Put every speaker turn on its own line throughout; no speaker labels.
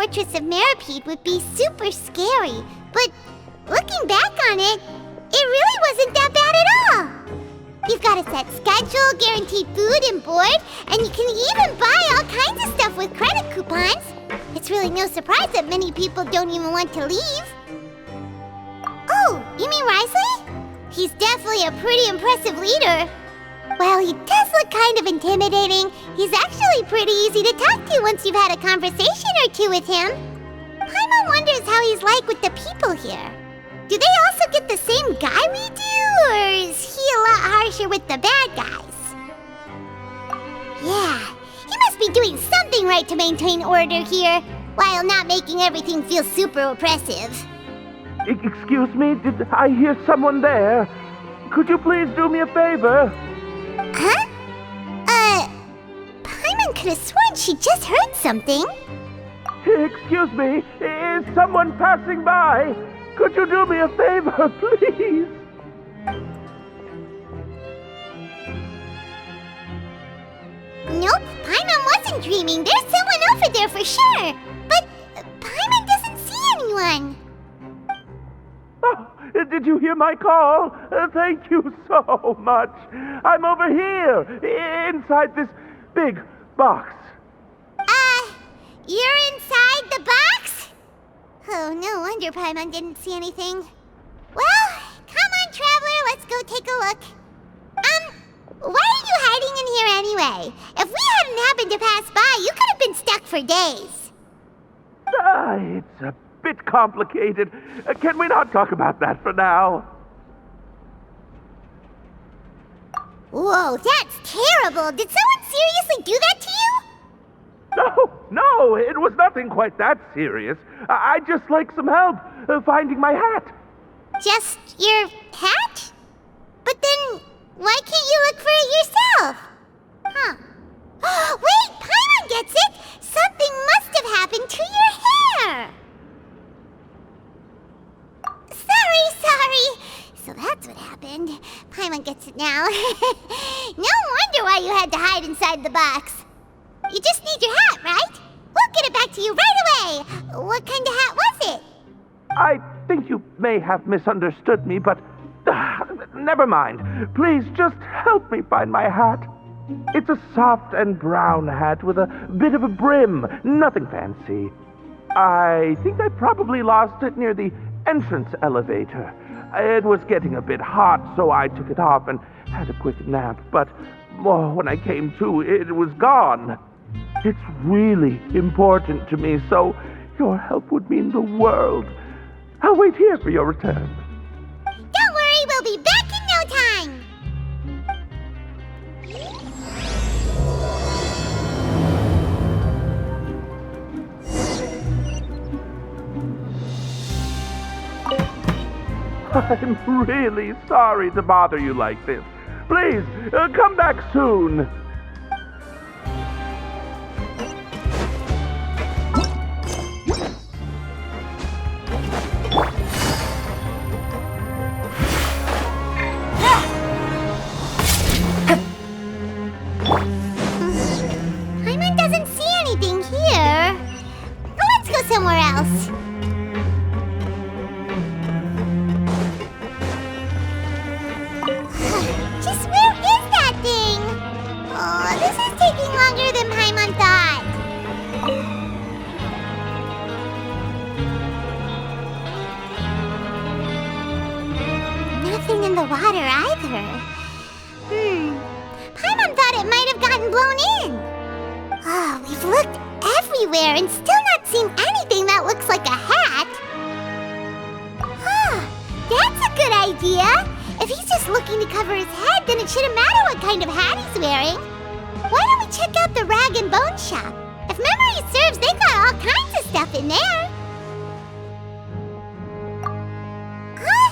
fortress of Meripede would be super scary, but looking back on it, it really wasn't that bad at all. You've got a set schedule, guaranteed food and board, and you can even buy all kinds of stuff with credit coupons. It's really no surprise that many people don't even want to leave. Oh, you mean Wriothesley? He's definitely a pretty impressive leader. While he does look kind of intimidating, he's actually pretty easy to talk to once you've had a conversation or two with him. Paimon wonders how he's like with the people here. Do they also get the same guy we do, or is he a lot harsher with the bad guys? Yeah, he must be doing something right to maintain order here, while not making everything feel super oppressive.
Excuse me, did I hear someone there? Could you please do me a favor?
Huh? Paimon could have sworn she just heard something.
Excuse me, is someone passing by? Could you do me a favor, please?
Nope, Paimon wasn't dreaming. There's someone over there for sure. But Paimon doesn't see anyone.
Oh, did you hear my call? Thank you so much. I'm over here, inside this big box.
You're inside the box? Oh, no wonder Paimon didn't see anything. Well, come on, Traveler, let's go take a look. Why are you hiding in here anyway? If we hadn't happened to pass by, you could have been stuck for days.
It's a bit complicated. Can we not talk about that for now?
Whoa, that's terrible. Did someone seriously do that to you?
No, it was nothing quite that serious. I'd just like some help finding my hat.
Just your hat? But then, why can't you look for it yourself? Huh. Wait, Paimon gets it! Something must have happened to your hair! Sorry. So that's what happened. Paimon gets it now. No wonder why you had to hide inside the box. You just need your hat, right? We'll get it back to you right away. What kind of hat was it?
I think you may have misunderstood me, but never mind. Please just help me find my hat. It's a soft and brown hat with a bit of a brim. Nothing fancy. I think I probably lost it near the entrance elevator. It was getting a bit hot, so I took it off and had a quick nap. But when I came to, it was gone. It's really important to me, so your help would mean the world. I'll wait here for your return.
Don't worry, we'll be back in no time.
I'm really sorry to bother you like this. Please, come back soon.
Paimon doesn't see anything here. Let's go somewhere else. Just where is that thing? Oh, this is taking longer than Paimon thought. Nothing in the water either. Paimon thought it might have gotten blown in. Oh, we've looked everywhere and still not seen anything that looks like a hat. That's a good idea. If he's just looking to cover his head, then it shouldn't matter what kind of hat he's wearing. Why don't we check out the rag and bone shop? If memory serves, they got all kinds of stuff in there. Huh?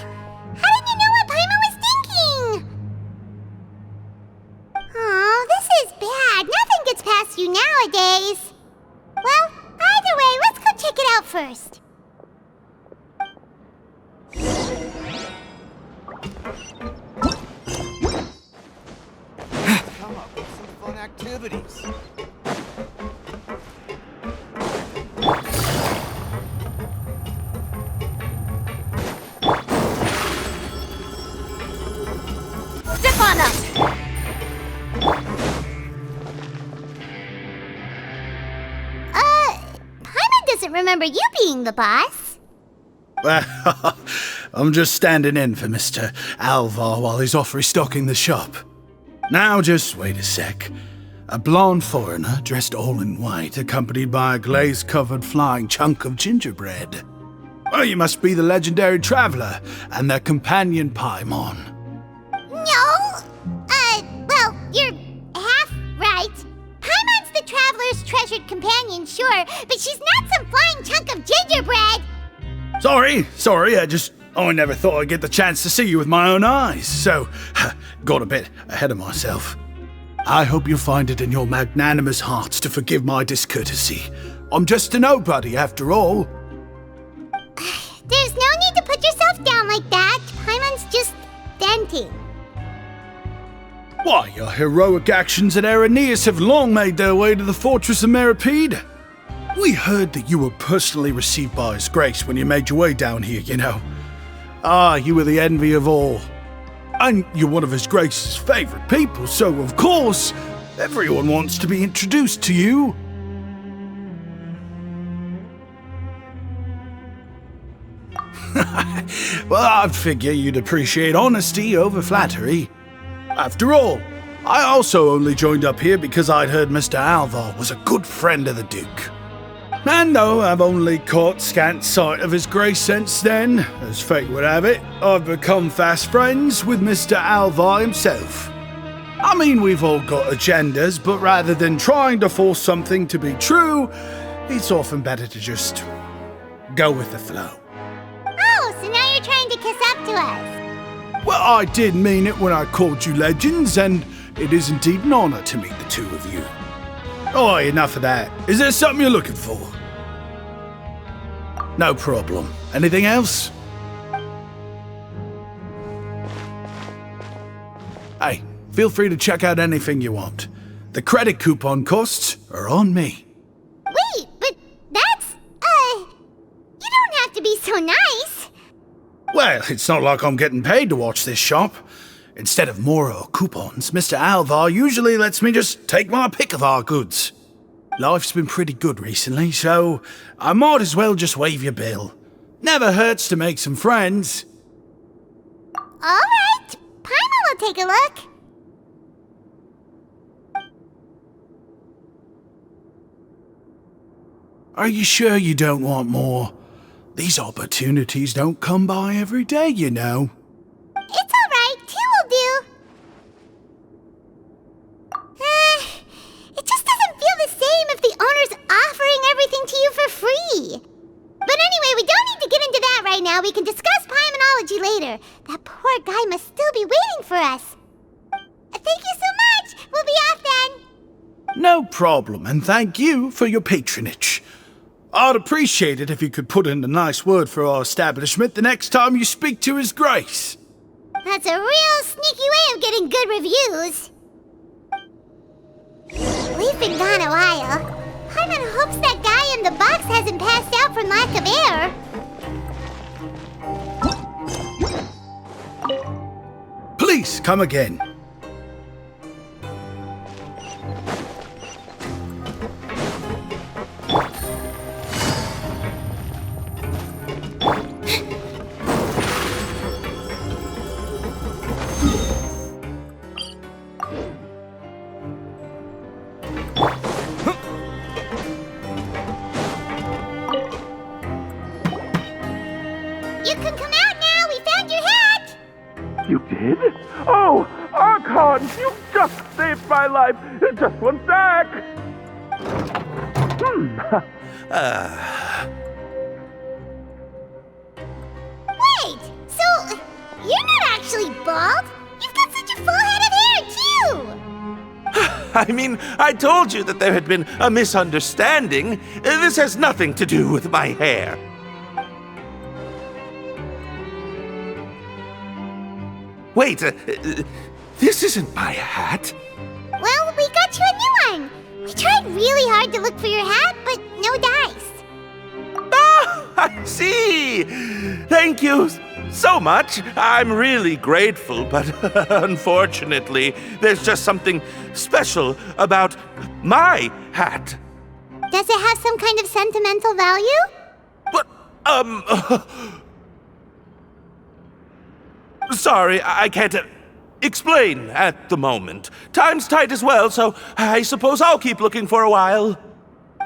How did you know what Paimon was thinking? Oh, this is bad. Nothing gets past you nowadays. Well, either way, let's go check it out first.
Come up with some fun activities.
doesn't remember you being the boss.
Well, I'm just standing in for Mr. Alvar while he's off restocking the shop. Now just wait a sec. A blonde foreigner dressed all in white, accompanied by a glaze-covered flying chunk of gingerbread. Oh, you must be the legendary traveler and their companion Paimon.
No! Well, you're half right. Paimon's the traveler's treasured companion, sure, but she's not some flying chunk of gingerbread!
Sorry, I never thought I'd get the chance to see you with my own eyes, so got a bit ahead of myself. I hope you find it in your magnanimous hearts to forgive my discourtesy. I'm just a nobody, after all.
There's no need to put yourself down like that. Paimon's just venting.
Why, your heroic actions at Araneus have long made their way to the fortress of Meripede. We heard that you were personally received by His Grace when you made your way down here, you know. Ah, you were the envy of all. And you're one of His Grace's favorite people, so of course, everyone wants to be introduced to you. Well, I'd figure you'd appreciate honesty over flattery. After all, I also only joined up here because I'd heard Mr. Alvar was a good friend of the Duke. And though I've only caught scant sight of His Grace since then, as fate would have it, I've become fast friends with Mr. Alvar himself. I mean, we've all got agendas, but rather than trying to force something to be true, it's often better to just go with the flow.
Oh, so now you're trying to kiss up to us.
Well, I did mean it when I called you legends, and it is indeed an honor to meet the two of you. Oh, enough of that. Is there something you're looking for? No problem. Anything else? Hey, feel free to check out anything you want. The credit coupon costs are on me.
Wait, but that's, you don't have to be so nice.
Well, it's not like I'm getting paid to watch this shop. Instead of more coupons, Mr. Alvar usually lets me just take my pick of our goods. Life's been pretty good recently, so I might as well just waive your bill. Never hurts to make some friends.
All right, Paimon will take a look.
Are you sure you don't want more? These opportunities don't come by every day, you know.
It's all right, 2 will do. It just doesn't feel the same if the owner's offering everything to you for free. But anyway, we don't need to get into that right now. We can discuss Paimonology later. That poor guy must still be waiting for us. Thank you so much. We'll be off then.
No problem, and thank you for your patronage. I'd appreciate it if you could put in a nice word for our establishment the next time you speak to His Grace.
That's a real sneaky way of getting good reviews. We've been gone a while. Paimon hopes that guy in the box hasn't passed out from lack of air.
Please, come again.
You can come out now. We found your hat.
You did? Oh, Archon, you just saved my life. Just one sec.
Wait, so you're not actually bald? You've got such a full head of hair, too.
I mean, I told you that there had been a misunderstanding. This has nothing to do with my hair. Wait, this isn't my hat.
Well, we got you a new one. We tried really hard to look for your hat, but no dice.
Ah, I see. Thank you so much. I'm really grateful, but unfortunately, there's just something special about my hat.
Does it have some kind of sentimental value?
But, sorry, I can't explain at the moment. Time's tight as well, so I suppose I'll keep looking for a while.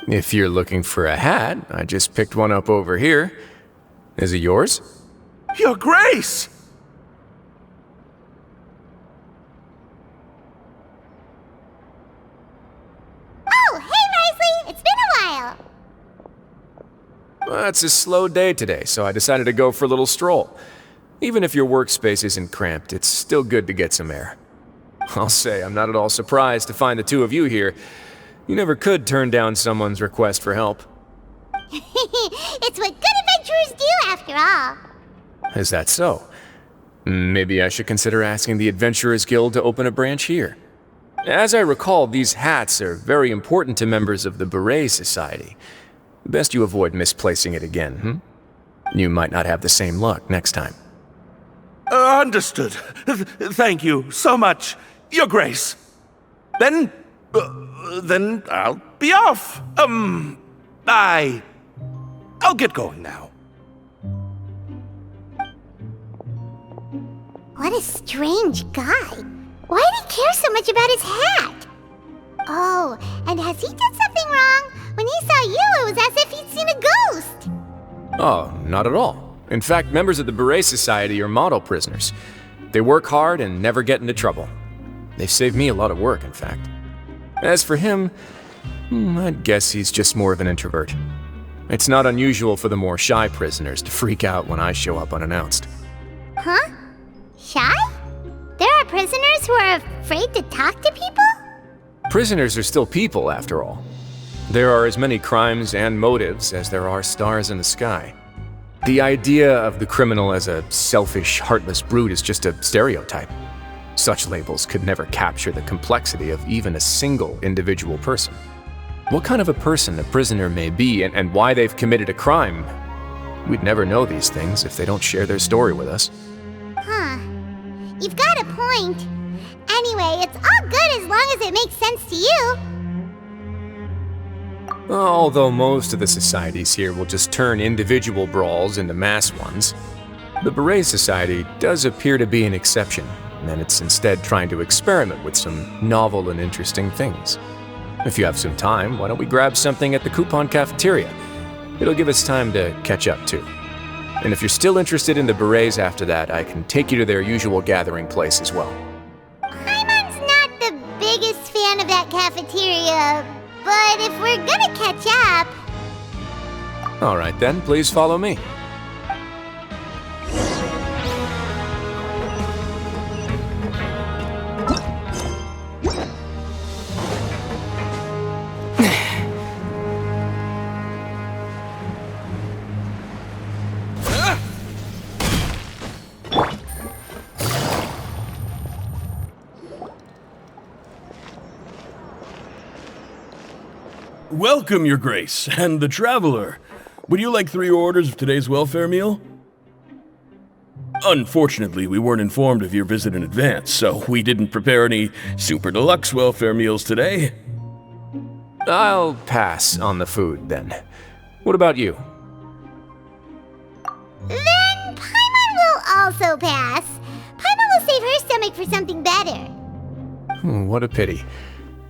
If you're looking for a hat, I just picked one up over here. Is it yours?
Your Grace!
Oh, hey, Wriothesley! It's been a while!
Well, it's a slow day today, so I decided to go for a little stroll. Even if your workspace isn't cramped, it's still good to get some air. I'll say, I'm not at all surprised to find the two of you here. You never could turn down someone's request for help.
It's what good adventurers do, after all.
Is that so? Maybe I should consider asking the Adventurers Guild to open a branch here. As I recall, these hats are very important to members of the Beret Society. Best you avoid misplacing it again, You might not have the same luck next time.
Understood. Thank you so much, Your Grace. Then I'll be off. I'll get going now.
What a strange guy. Why did he care so much about his hat? Oh, and has he done something wrong? When he saw you, it was as if he'd seen a ghost.
Oh, not at all. In fact, members of the Beret Society are model prisoners. They work hard and never get into trouble. They've saved me a lot of work, in fact. As for him, I'd guess he's just more of an introvert. It's not unusual for the more shy prisoners to freak out when I show up unannounced.
Huh? Shy? There are prisoners who are afraid to talk to people?
Prisoners are still people, after all. There are as many crimes and motives as there are stars in the sky. The idea of the criminal as a selfish, heartless brute is just a stereotype. Such labels could never capture the complexity of even a single individual person. What kind of a person a prisoner may be and why they've committed a crime, we'd never know these things if they don't share their story with us.
Huh. You've got a point. Anyway, it's all good as long as it makes sense to you.
Although most of the societies here will just turn individual brawls into mass ones, the Beret Society does appear to be an exception, and it's instead trying to experiment with some novel and interesting things. If you have some time, why don't we grab something at the Coupon Cafeteria? It'll give us time to catch up too. And if you're still interested in the Berets after that, I can take you to their usual gathering place as well.
Paimon's not the biggest fan of that cafeteria, but if we're gonna catch up...
All right then, please follow me.
Welcome, Your Grace, and the Traveler. Would you like 3 orders of today's welfare meal? Unfortunately, we weren't informed of your visit in advance, so we didn't prepare any super deluxe welfare meals today.
I'll pass on the food, then. What about you?
Then Paimon will also pass. Paimon will save her stomach for something better.
What a pity.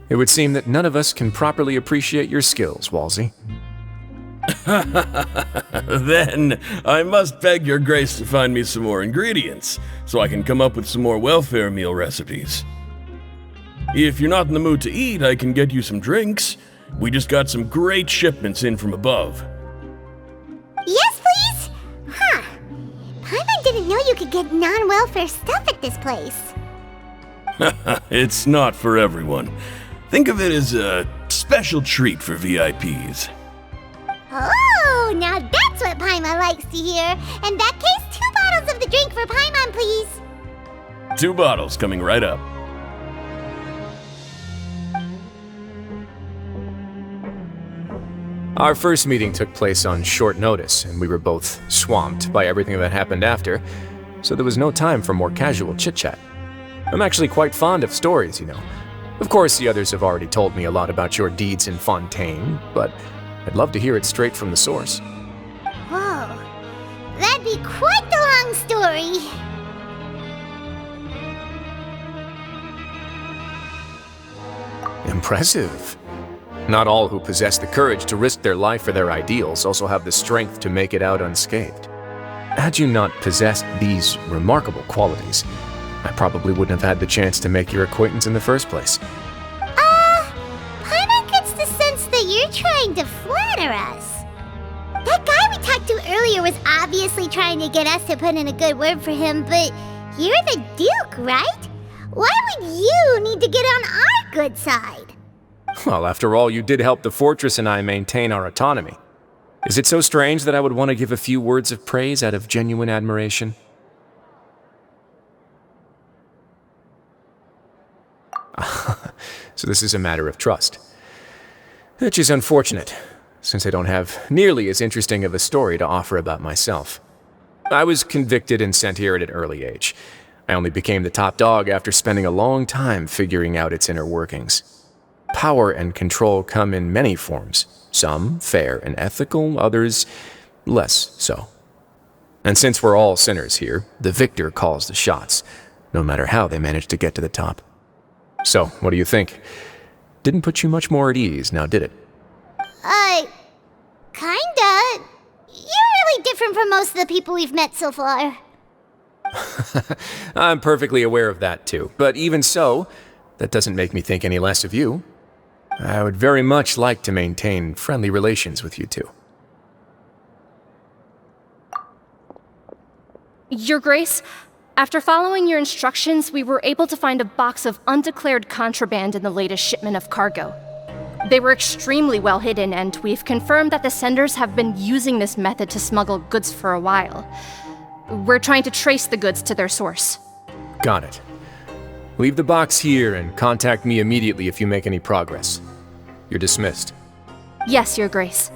It would seem that none of us can properly appreciate your skills, Walsey.
Then, I must beg Your Grace to find me some more ingredients, so I can come up with some more welfare meal recipes. If you're not in the mood to eat, I can get you some drinks. We just got some great shipments in from above.
Yes, please? Huh. Paimon didn't know you could get non-welfare stuff at this place.
It's not for everyone. Think of it as a special treat for VIPs.
Oh, now that's what Paimon likes to hear. In that case, 2 bottles of the drink for Paimon, please.
2 bottles coming right up.
Our first meeting took place on short notice, and we were both swamped by everything that happened after, so there was no time for more casual chit-chat. I'm actually quite fond of stories, you know. Of course, the others have already told me a lot about your deeds in Fontaine, but I'd love to hear it straight from the source.
Whoa, that'd be quite the long story.
Impressive. Not all who possess the courage to risk their life for their ideals also have the strength to make it out unscathed. Had you not possessed these remarkable qualities, I probably wouldn't have had the chance to make your acquaintance in the first place.
Paimon gets the sense that you're trying to flatter us. That guy we talked to earlier was obviously trying to get us to put in a good word for him, but you're the Duke, right? Why would you need to get on our good side?
Well, after all, you did help the fortress and I maintain our autonomy. Is it so strange that I would want to give a few words of praise out of genuine admiration? So this is a matter of trust. Which is unfortunate, since I don't have nearly as interesting of a story to offer about myself. I was convicted and sent here at an early age. I only became the top dog after spending a long time figuring out its inner workings. Power and control come in many forms, some fair and ethical, others less so. And since we're all sinners here, the victor calls the shots, no matter how they manage to get to the top. So, what do you think? Didn't put you much more at ease, now did it?
Kinda. You're really different from most of the people we've met so far.
I'm perfectly aware of that too, but even so, that doesn't make me think any less of you. I would very much like to maintain friendly relations with you two.
Your Grace, after following your instructions, we were able to find a box of undeclared contraband in the latest shipment of cargo. They were extremely well hidden, and we've confirmed that the senders have been using this method to smuggle goods for a while. We're trying to trace the goods to their source.
Got it. Leave the box here and contact me immediately if you make any progress. You're dismissed.
Yes, Your Grace.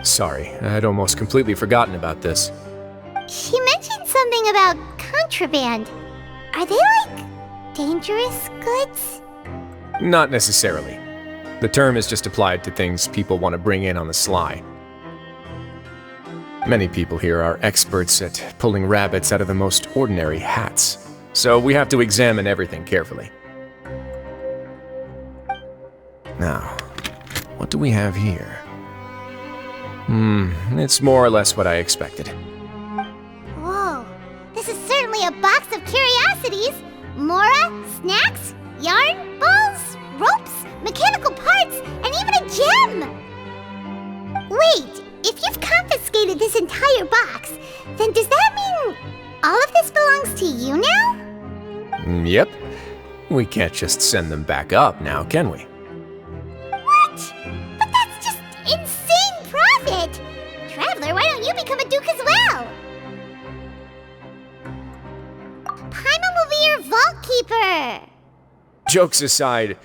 Sorry, I'd almost completely forgotten about this.
He mentioned something about contraband. Are they, like, dangerous goods?
Not necessarily. The term is just applied to things people want to bring in on the sly. Many people here are experts at pulling rabbits out of the most ordinary hats, so we have to examine everything carefully. Now, what do we have here? It's more or less what I expected.
Whoa, this is certainly a box of curiosities. Mora, snacks, yarn, balls, ropes, mechanical parts, and even a gem! Wait, if you've confiscated this entire box, then does that mean all of this belongs to you now?
Yep. We can't just send them back up now, can we?
What? But that's just insane profit! Traveler, why don't you become a duke as well? Paimon will be your vault keeper!
Jokes aside,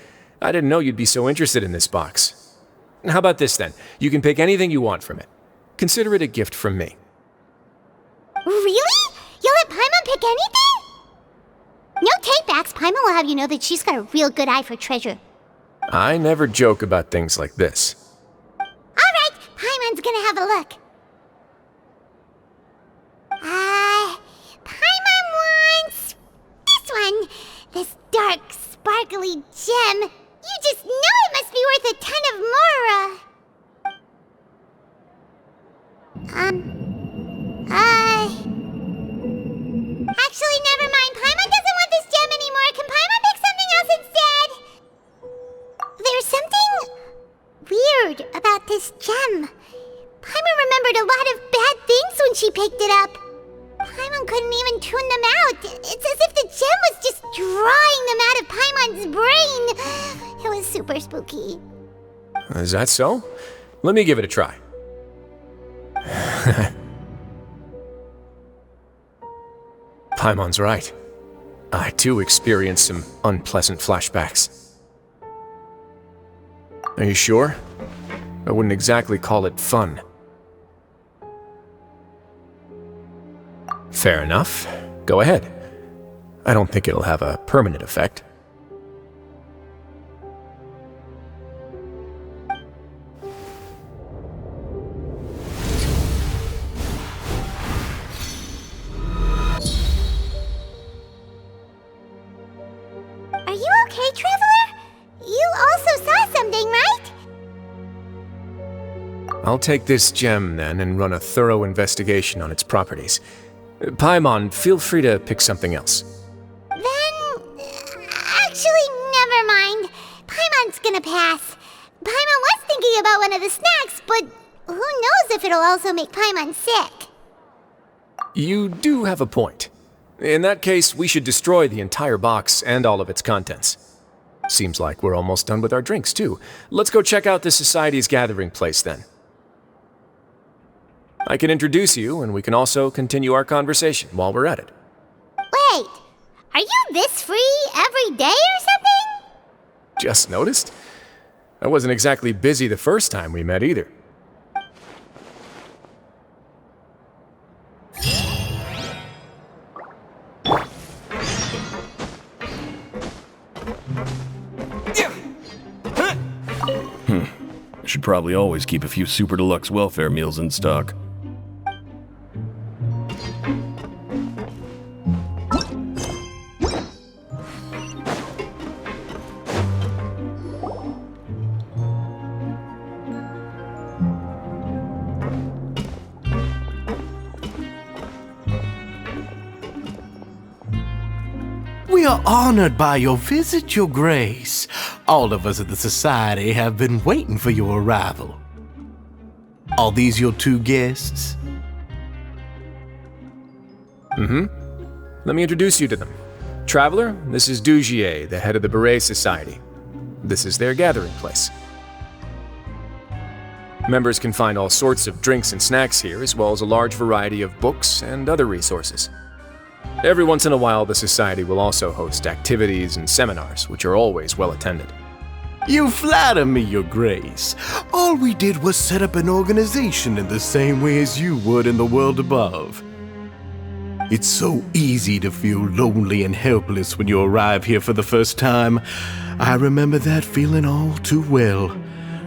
I didn't know you'd be so interested in this box. How about this then? You can pick anything you want from it. Consider it a gift from me.
Really? You'll let Paimon pick anything? No takebacks. Paimon will have you know that she's got a real good eye for treasure.
I never joke about things like this.
Alright, Paimon's gonna have a look. Paimon wants this one. This dark, sparkly gem. You just know it must be worth a ton of Mora. Actually, never mind. Paimon doesn't want this gem anymore. Can Paimon pick something else instead? There's something weird about this gem. Paimon remembered a lot of bad things when she picked it up. Paimon couldn't even tune them out. It's as if the gem was just drawing them out of Paimon's brain. It was super spooky.
Is that so? Let me give it a try. Paimon's right. I too experienced some unpleasant flashbacks. Are you sure? I wouldn't exactly call it fun. Fair enough. Go ahead. I don't think it'll have a permanent effect.
Are you okay, Traveler? You also saw something, right?
I'll take this gem, then, and run a thorough investigation on its properties. Paimon, feel free to pick something else.
Actually, never mind. Paimon's gonna pass. Paimon was thinking about one of the snacks, but who knows if it'll also make Paimon sick.
You do have a point. In that case, we should destroy the entire box and all of its contents. Seems like we're almost done with our drinks, too. Let's go check out the Society's gathering place, then. I can introduce you, and we can also continue our conversation while we're at it.
Wait, are you this free every day or something?
Just noticed? I wasn't exactly busy the first time we met either.
I should probably always keep a few super deluxe welfare meals in stock.
We are honored by your visit, Your Grace. All of us at the Society have been waiting for your arrival. Are these your two guests?
Let me introduce you to them. Traveler, this is Dugier, the head of the Beret Society. This is their gathering place. Members can find all sorts of drinks and snacks here, as well as a large variety of books and other resources. Every once in a while, the Society will also host activities and seminars, which are always well attended.
You flatter me, Your Grace. All we did was set up an organization in the same way as you would in the world above. It's so easy to feel lonely and helpless when you arrive here for the first time. I remember that feeling all too well.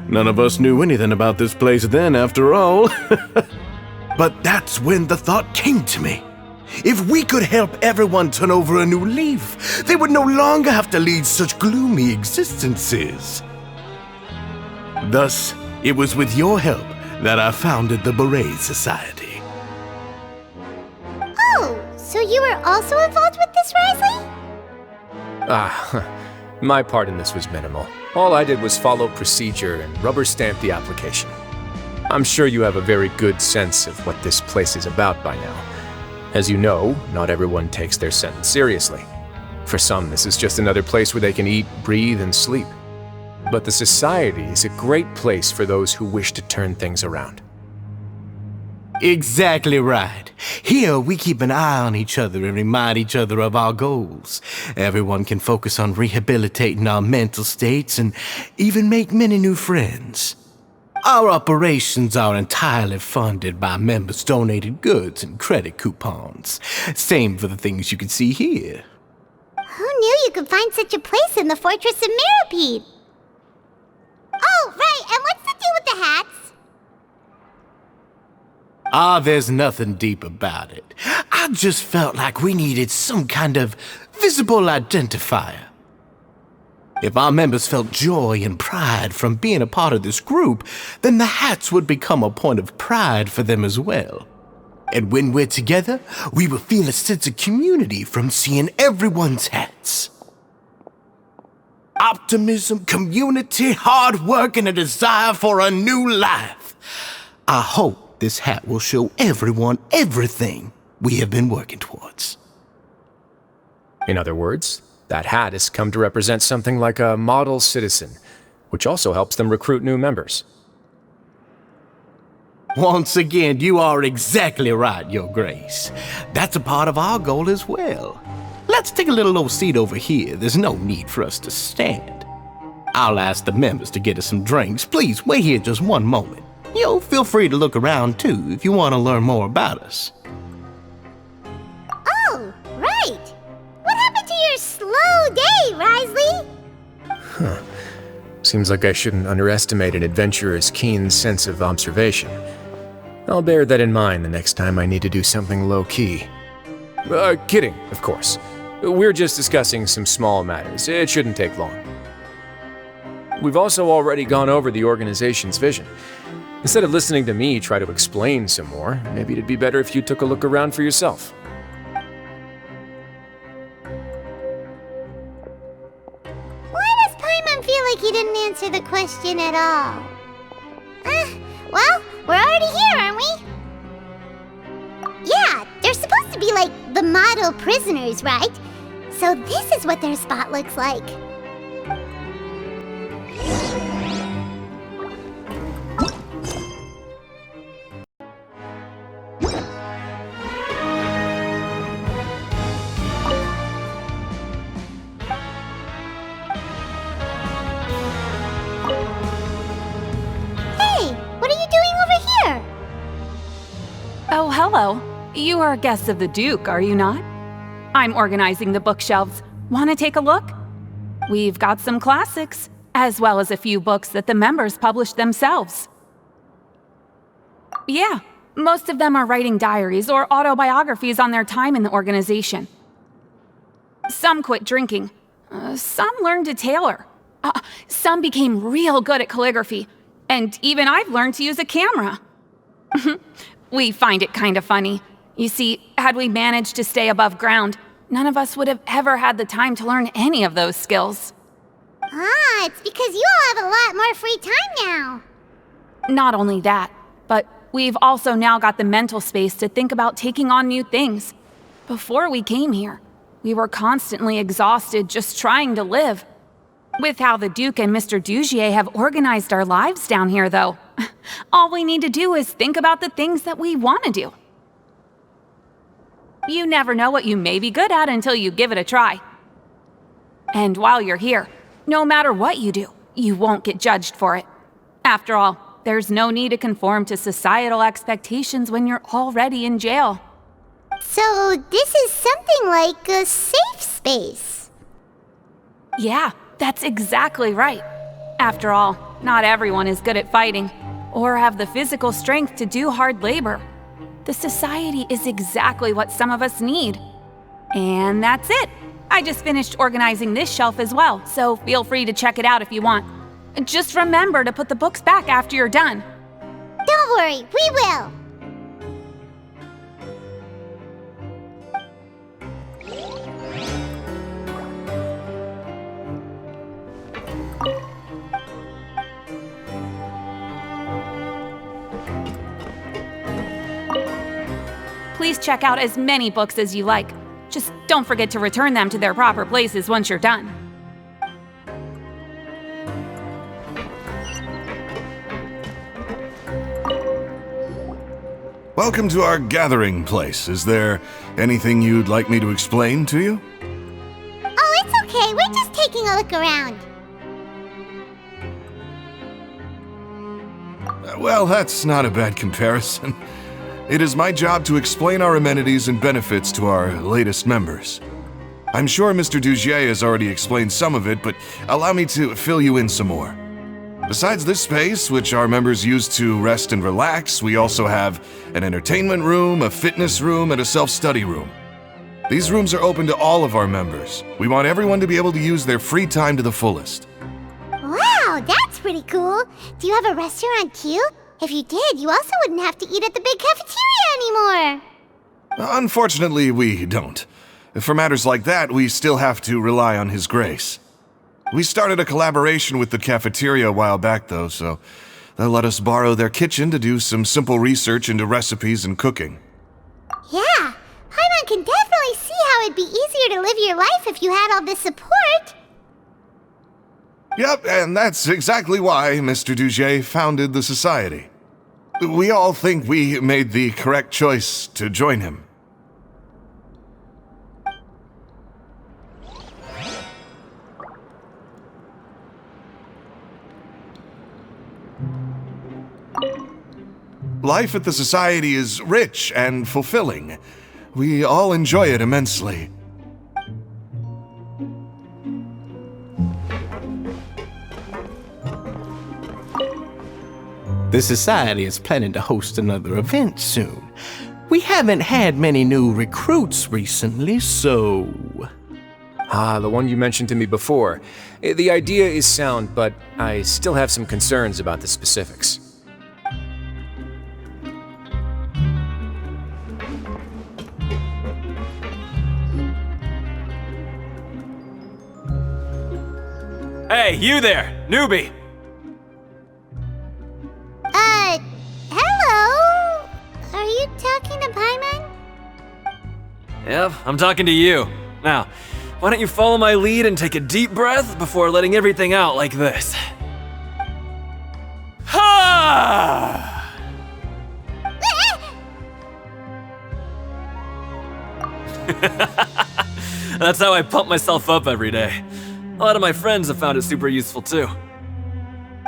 None of us knew anything about this place then, after all. But that's when the thought came to me. If we could help everyone turn over a new leaf, they would no longer have to lead such gloomy existences. Thus, it was with your help that I founded the Beret Society.
Oh, so you were also involved with this, Wriothesley?
My part in this was minimal. All I did was follow procedure and rubber stamp the application. I'm sure you have a very good sense of what this place is about by now. As you know, not everyone takes their sentence seriously. For some, this is just another place where they can eat, breathe, and sleep. But the Society is a great place for those who wish to turn things around.
Exactly right. Here, we keep an eye on each other and remind each other of our goals. Everyone can focus on rehabilitating our mental states and even make many new friends. Our operations are entirely funded by members' donated goods and credit coupons. Same for the things you can see here.
Who knew you could find such a place in the Fortress of Mirapede? Oh, right, and what's the deal with the hats?
There's nothing deep about it. I just felt like we needed some kind of visible identifier. If our members felt joy and pride from being a part of this group, then the hats would become a point of pride for them as well. And when we're together, we will feel a sense of community from seeing everyone's hats. Optimism, community, hard work, and a desire for a new life. I hope this hat will show everyone everything we have been working towards.
In other words, that hat has come to represent something like a model citizen, which also helps them recruit new members.
Once again, you are exactly right, Your Grace. That's a part of our goal as well. Let's take a little old seat over here. There's no need for us to stand. I'll ask the members to get us some drinks. Please wait here just one moment. Feel free to look around too if you want to learn more about us.
Seems like I shouldn't underestimate an adventurer's keen sense of observation. I'll bear that in mind the next time I need to do something low-key. Kidding, of course. We're just discussing some small matters. It shouldn't take long. We've also already gone over the organization's vision. Instead of listening to me try to explain some more, maybe it'd be better if you took a look around for yourself.
Why does Paimon feel like he didn't answer the question at all? Well, we're already here, aren't we? Yeah, they're supposed to be like the model prisoners, right? So this is what their spot looks like.
Oh, hello. You are guests of the Duke, are you not? I'm organizing the bookshelves. Want to take a look? We've got some classics, as well as a few books that the members published themselves. Yeah, most of them are writing diaries or autobiographies on their time in the organization. Some quit drinking. Some learned to tailor. Some became real good at calligraphy. And even I've learned to use a camera. We find it kind of funny. You see, had we managed to stay above ground, none of us would have ever had the time to learn any of those skills.
It's because you all have a lot more free time now.
Not only that, but we've also now got the mental space to think about taking on new things. Before we came here, we were constantly exhausted just trying to live. With how the Duke and Mr. Dugier have organized our lives down here, though, all we need to do is think about the things that we want to do. You never know what you may be good at until you give it a try. And while you're here, no matter what you do, you won't get judged for it. After all, there's no need to conform to societal expectations when you're already in jail.
So this is something like a safe space.
Yeah, that's exactly right. After all, not everyone is good at fighting, or have the physical strength to do hard labor. The society is exactly what some of us need. And that's it. I just finished organizing this shelf as well, so feel free to check it out if you want. Just remember to put the books back after you're done.
Don't worry, we will.
Please check out as many books as you like. Just don't forget to return them to their proper places once you're done.
Welcome to our gathering place. Is there anything you'd like me to explain to you?
Oh, it's okay. We're just taking a look around.
Well, that's not a bad comparison. It is my job to explain our amenities and benefits to our latest members. I'm sure Mr. Dugier has already explained some of it, but allow me to fill you in some more. Besides this space, which our members use to rest and relax, we also have an entertainment room, a fitness room, and a self-study room. These rooms are open to all of our members. We want everyone to be able to use their free time to the fullest.
Wow, that's pretty cool. Do you have a restaurant too? If you did, you also wouldn't have to eat at the big cafeteria anymore.
Unfortunately, we don't. For matters like that, we still have to rely on His grace. We started a collaboration with the cafeteria a while back, though, so they'll let us borrow their kitchen to do some simple research into recipes and cooking.
Yeah, Paimon can definitely see how it'd be easier to live your life if you had all this support.
Yep, and that's exactly why Mr. Dugier founded the society. We all think we made the correct choice to join him. Life at the society is rich and fulfilling. We all enjoy it immensely.
The Society is planning to host another event soon. We haven't had many new recruits recently, so...
Ah, the one you mentioned to me before. The idea is sound, but I still have some concerns about the specifics.
Hey, you there, newbie!
Hello? Are you talking to Paimon?
Yep, I'm talking to you. Now, why don't you follow my lead and take a deep breath before letting everything out like this? Ha! That's how I pump myself up every day. A lot of my friends have found it super useful too.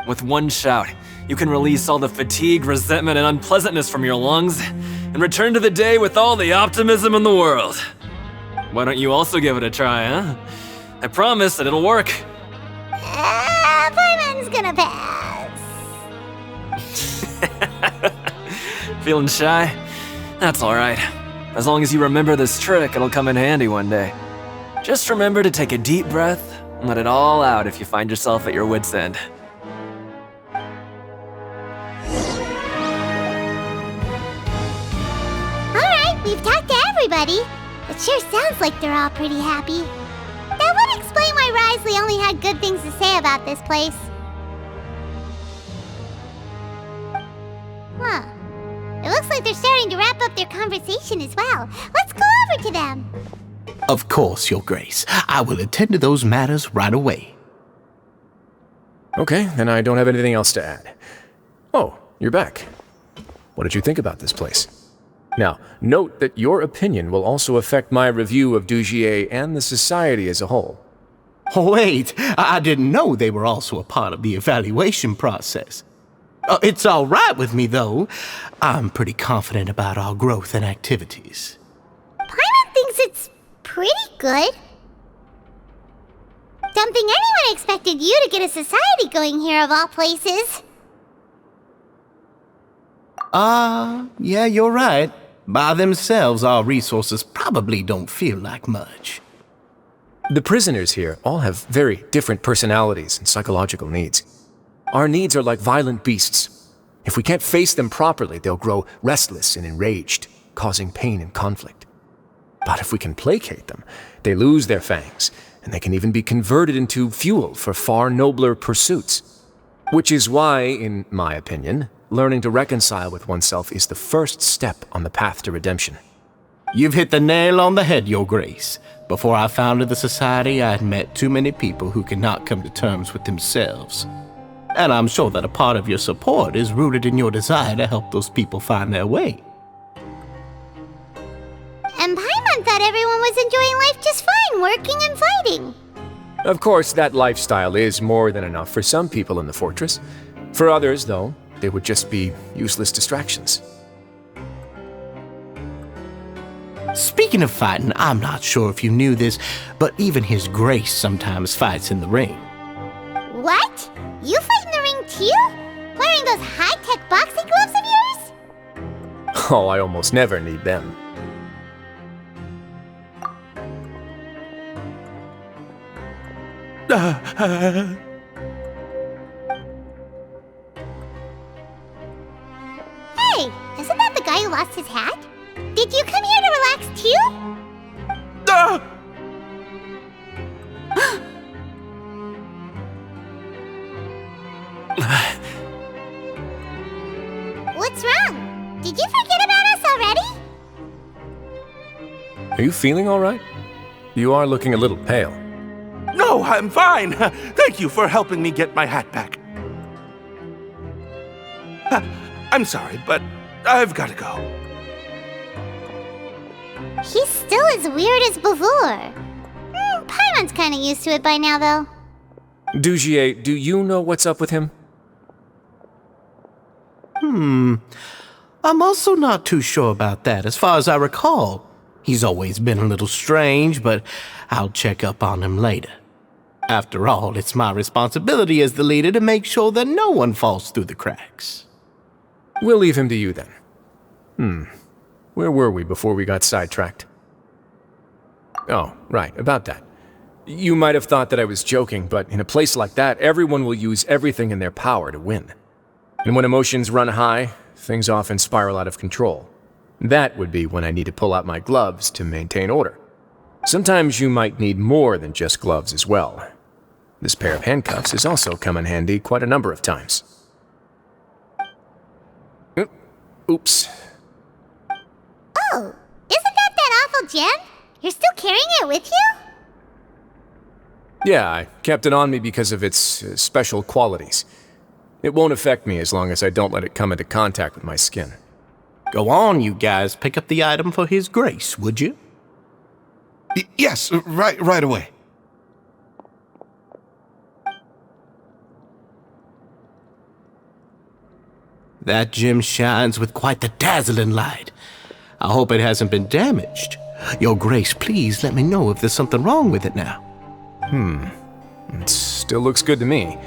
With one shout, you can release all the fatigue, resentment, and unpleasantness from your lungs and return to the day with all the optimism in the world. Why don't you also give it a try, huh? I promise that it'll work.
Paimon's gonna pass.
Feeling shy? That's alright. As long as you remember this trick, it'll come in handy one day. Just remember to take a deep breath and let it all out if you find yourself at your wit's end.
Alright, we've talked to everybody. It sure sounds like they're all pretty happy. That would explain why Wriothesley only had good things to say about this place. Huh. It looks like they're starting to wrap up their conversation as well. Let's go over to them.
Of course, Your Grace. I will attend to those matters right away.
Okay, then I don't have anything else to add. Oh, you're back. What did you think about this place? Now, note that your opinion will also affect my review of Dugier and the Society as a whole.
Wait, I didn't know they were also a part of the evaluation process. It's all right with me, though. I'm pretty confident about our growth and activities.
Paimon thinks it's pretty good. Don't think anyone expected you to get a society going here of all places.
Yeah, you're right. By themselves, our resources probably don't feel like much.
The prisoners here all have very different personalities and psychological needs. Our needs are like violent beasts. If we can't face them properly, they'll grow restless and enraged, causing pain and conflict. But if we can placate them, they lose their fangs, and they can even be converted into fuel for far nobler pursuits. Which is why, in my opinion, learning to reconcile with oneself is the first step on the path to redemption.
You've hit the nail on the head, Your Grace. Before I founded the Society, I had met too many people who could not come to terms with themselves. And I'm sure that a part of your support is rooted in your desire to help those people find their way.
And Paimon thought everyone was enjoying life just fine, working and fighting.
Of course, that lifestyle is more than enough for some people in the fortress. For others, though, they would just be useless distractions.
Speaking of fighting, I'm not sure if you knew this, but even His Grace sometimes fights in the ring.
What? You fight in the ring too? Wearing those high-tech boxing gloves of yours?
Oh, I almost never need them.
Hey, isn't that the guy who lost his hat? Did you come here to relax too? What's wrong? Did you forget about us already?
Are you feeling all right? You are looking a little pale.
No, I'm fine. Thank you for helping me get my hat back. I'm sorry, but I've got to go.
He's still as weird as before. Paimon's kind of used to it by now, though.
Dugier, do you know what's up with him?
I'm also not too sure about that. As far as I recall, he's always been a little strange, but I'll check up on him later. After all, it's my responsibility as the leader to make sure that no one falls through the cracks.
We'll leave him to you then. Where were we before we got sidetracked? Oh, right, about that. You might have thought that I was joking, but in a place like that, everyone will use everything in their power to win. And when emotions run high, things often spiral out of control. That would be when I need to pull out my gloves to maintain order. Sometimes you might need more than just gloves as well. This pair of handcuffs has also come in handy quite a number of times. Oops.
Oh, isn't that awful gem? You're still carrying it with you?
Yeah, I kept it on me because of its special qualities. It won't affect me as long as I don't let it come into contact with my skin.
Go on, you guys. Pick up the item for His Grace, would you?
Yes, right away.
That gem shines with quite the dazzling light. I hope it hasn't been damaged. Your Grace, please let me know if there's something wrong with it now.
It still looks good to me.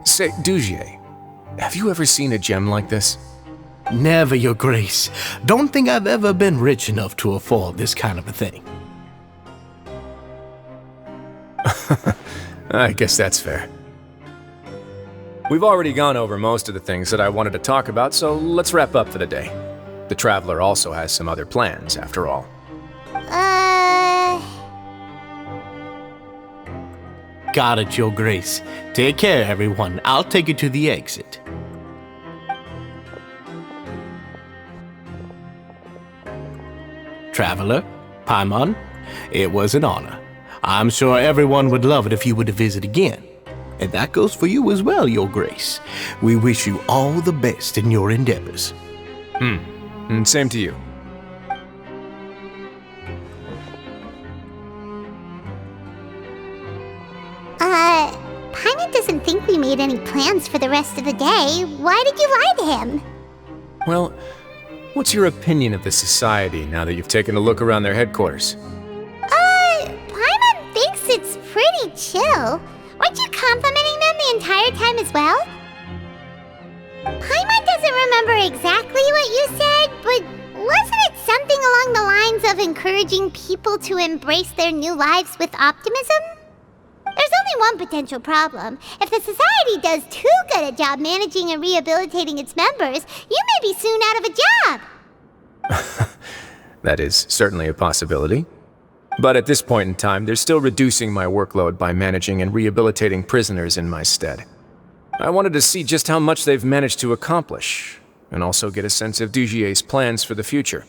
Say, Dugier, have you ever seen a gem like this?
Never, Your Grace. Don't think I've ever been rich enough to afford this kind of a thing.
I guess that's fair. We've already gone over most of the things that I wanted to talk about, so let's wrap up for the day. The Traveler also has some other plans, after all.
Got it, Your Grace. Take care, everyone. I'll take you to the exit. Traveler, Paimon, it was an honor. I'm sure everyone would love it if you were to visit again. And that goes for you as well, Your Grace. We wish you all the best in your endeavors.
And same to you.
Paimon doesn't think we made any plans for the rest of the day. Why did you lie to him?
Well, what's your opinion of the society now that you've taken a look around their headquarters?
Paimon thinks it's pretty chill. Weren't you complimenting them the entire time as well? Paimon doesn't remember exactly what you said, but wasn't it something along the lines of encouraging people to embrace their new lives with optimism? There's only one potential problem. If the society does too good a job managing and rehabilitating its members, you may be soon out of a job.
That is certainly a possibility. But at this point in time, they're still reducing my workload by managing and rehabilitating prisoners in my stead. I wanted to see just how much they've managed to accomplish, and also get a sense of Dugier's plans for the future.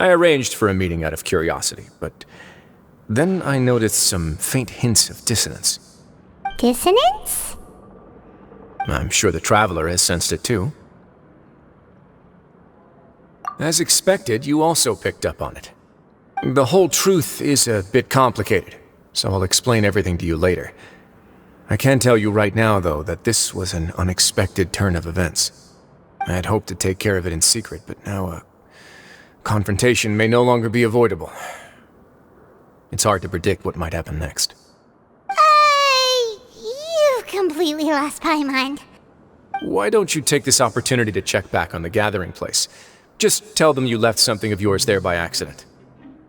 I arranged for a meeting out of curiosity, but then I noticed some faint hints of dissonance.
Dissonance?
I'm sure the Traveler has sensed it too. As expected, you also picked up on it. The whole truth is a bit complicated, so I'll explain everything to you later. I can tell you right now, though, that this was an unexpected turn of events. I had hoped to take care of it in secret, but now a confrontation may no longer be avoidable. It's hard to predict what might happen next.
You've completely lost my mind.
Why don't you take this opportunity to check back on the gathering place? Just tell them you left something of yours there by accident.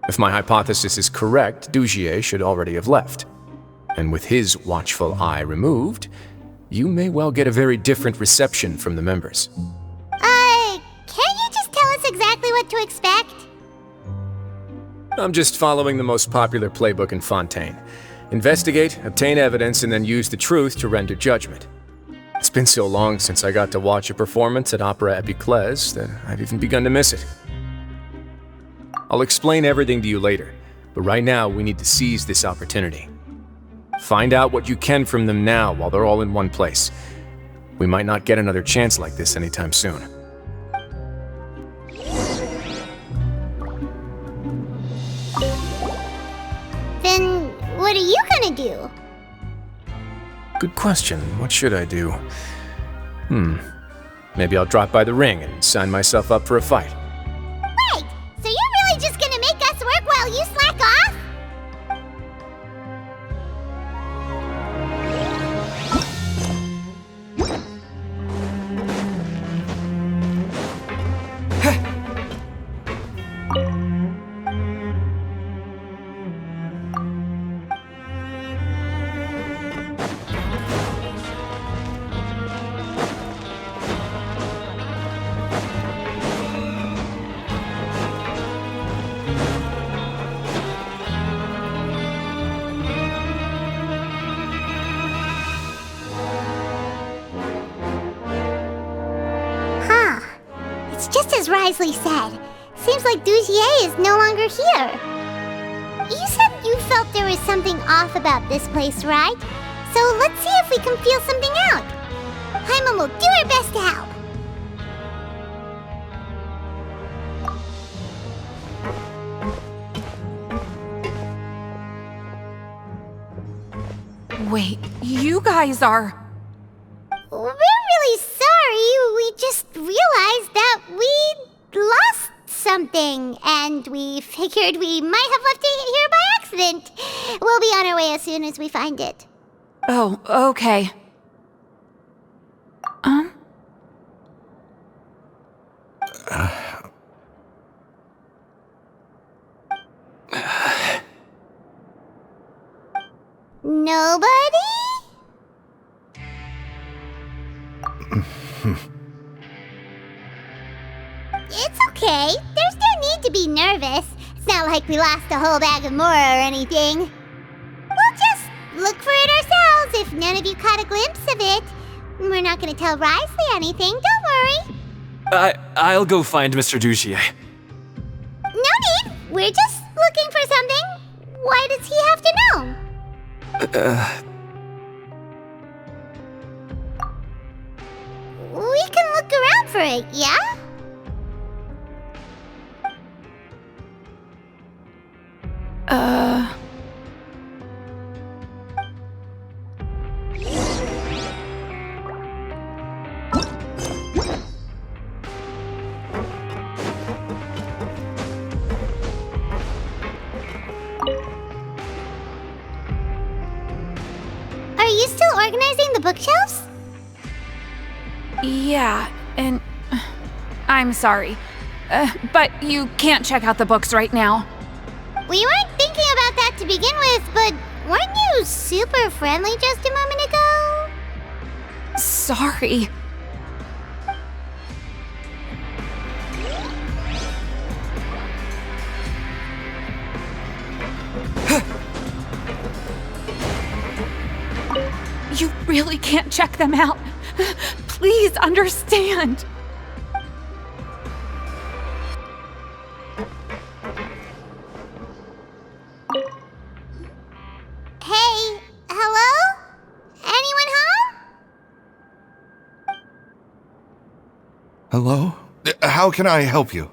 If my hypothesis is correct, Dugier should already have left. And with his watchful eye removed, you may well get a very different reception from the members.
Can't you just tell us exactly what to expect?
I'm just following the most popular playbook in Fontaine. Investigate, obtain evidence, and then use the truth to render judgment. It's been so long since I got to watch a performance at Opera Epiclese that I've even begun to miss it. I'll explain everything to you later, but right now we need to seize this opportunity. Find out what you can from them now while they're all in one place. We might not get another chance like this anytime soon.
Then what are you gonna do?
Good question. What should I do? Maybe I'll drop by the ring and sign myself up for a fight.
Wait, so you're really just gonna make us work while you slack off? as Wriothesley said. Seems like Dugier is no longer here. You said you felt there was something off about this place, right? So let's see if we can feel something out. Paimon will do her best to help.
Wait, you guys are...
We're really sorry. We just realized that we lost something, and we figured we might have left it here by accident. We'll be on our way as soon as we find it.
Oh, okay.
Nobody? It's okay. There's no need to be nervous. It's not like we lost a whole bag of Mora or anything. We'll just look for it ourselves if none of you caught a glimpse of it. We're not going to tell Wriothesley anything, don't worry.
I'll go find Mr. Dugier.
No need. We're just looking for something. Why does he have to know? We can look around for it, yeah? Are you still organizing the bookshelves?
Yeah, and... I'm sorry. But you can't check out the books right now.
We weren't thinking about that to begin with, but weren't you super friendly just a moment ago?
Sorry. You really can't check them out. Please understand.
Hey, hello? Anyone home?
Hello? How can I help you?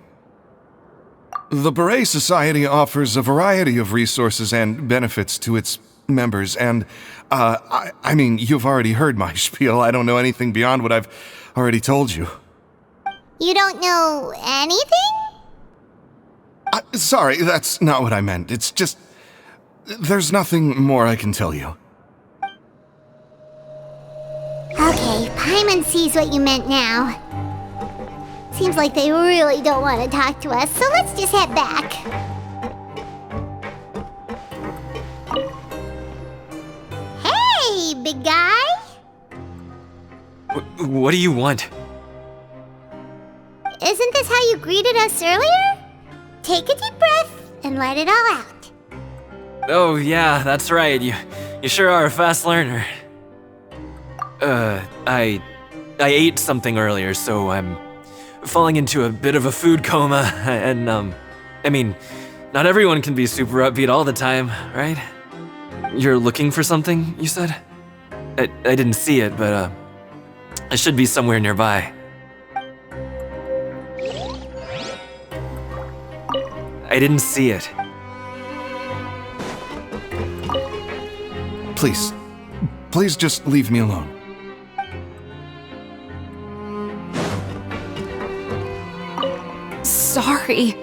The Beret Society offers a variety of resources and benefits to its members, and, I mean, you've already heard my spiel. I don't know anything beyond what I've already told you.
You don't know anything?
Sorry, that's not what I meant. It's just... there's nothing more I can tell you.
Okay, Paimon sees what you meant now. Seems like they really don't want to talk to us, so let's just head back. Hey, big guy!
What do you want?
Isn't this how you greeted us earlier? Take a deep breath and let it all out.
Oh, yeah, that's right. You sure are a fast learner. I ate something earlier, so I'm falling into a bit of a food coma, and, I mean, not everyone can be super upbeat all the time, right? You're looking for something, you said? I didn't see it, but, it should be somewhere nearby. I didn't see it.
Please just leave me alone.
Sorry.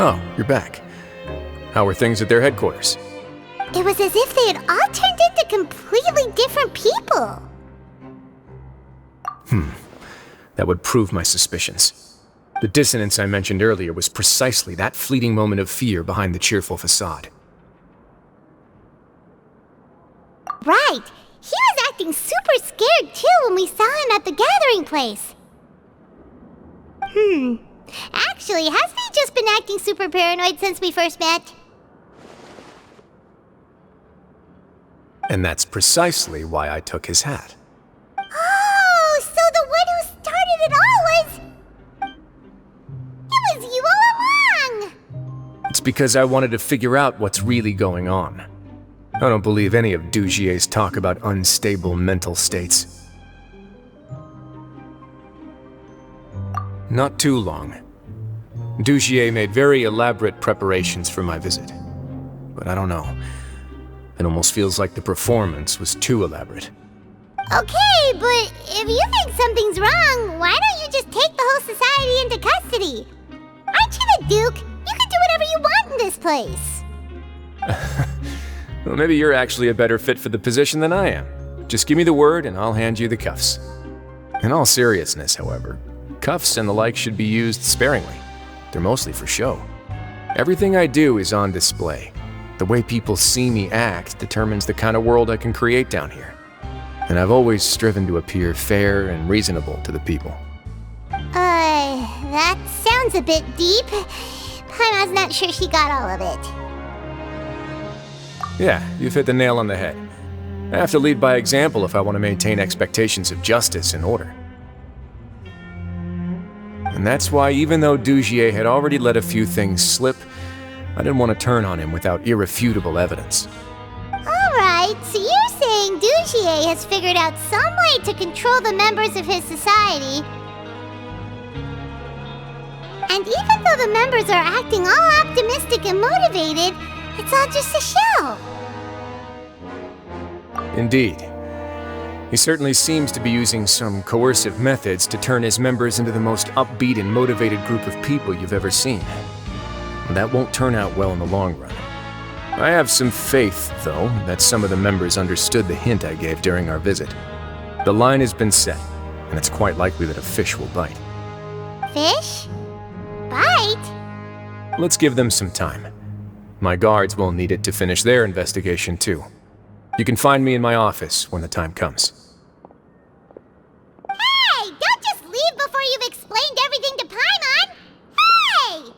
Oh, you're back. How were things at their headquarters?
It was as if they had all turned into completely different people.
That would prove my suspicions. The dissonance I mentioned earlier was precisely that fleeting moment of fear behind the cheerful facade.
Right. He was acting super scared too when we saw him at the gathering place.
he?
Actually, hasn't he just been acting super paranoid since we first met?
And that's precisely why I took his hat.
Oh, so the one who started it all was... It was you all along!
It's because I wanted to figure out what's really going on. I don't believe any of Dugier's talk about unstable mental states. Not too long. Dugier made very elaborate preparations for my visit. But I don't know. It almost feels like the performance was too elaborate.
Okay, but if you think something's wrong, why don't you just take the whole society into custody? Aren't you the Duke? You can do whatever you want in this place.
Well, maybe you're actually a better fit for the position than I am. Just give me the word and I'll hand you the cuffs. In all seriousness, however, cuffs and the like should be used sparingly. They're mostly for show. Everything I do is on display. The way people see me act determines the kind of world I can create down here. And I've always striven to appear fair and reasonable to the people.
That sounds a bit deep. Paimon's not sure she got all of it.
Yeah, you've hit the nail on the head. I have to lead by example if I want to maintain expectations of justice and order. And that's why even though Dugier had already let a few things slip, I didn't want to turn on him without irrefutable evidence.
Alright, so you're saying Dugier has figured out some way to control the members of his society. And even though the members are acting all optimistic and motivated, it's all just a show.
Indeed. He certainly seems to be using some coercive methods to turn his members into the most upbeat and motivated group of people you've ever seen. That won't turn out well in the long run. I have some faith, though, that some of the members understood the hint I gave during our visit. The line has been set, and it's quite likely that a fish will bite.
Fish? Bite?
Let's give them some time. My guards will need it to finish their investigation, too. You can find me in my office when the time comes.
Hey! Don't just leave before you've explained everything to Paimon! Hey!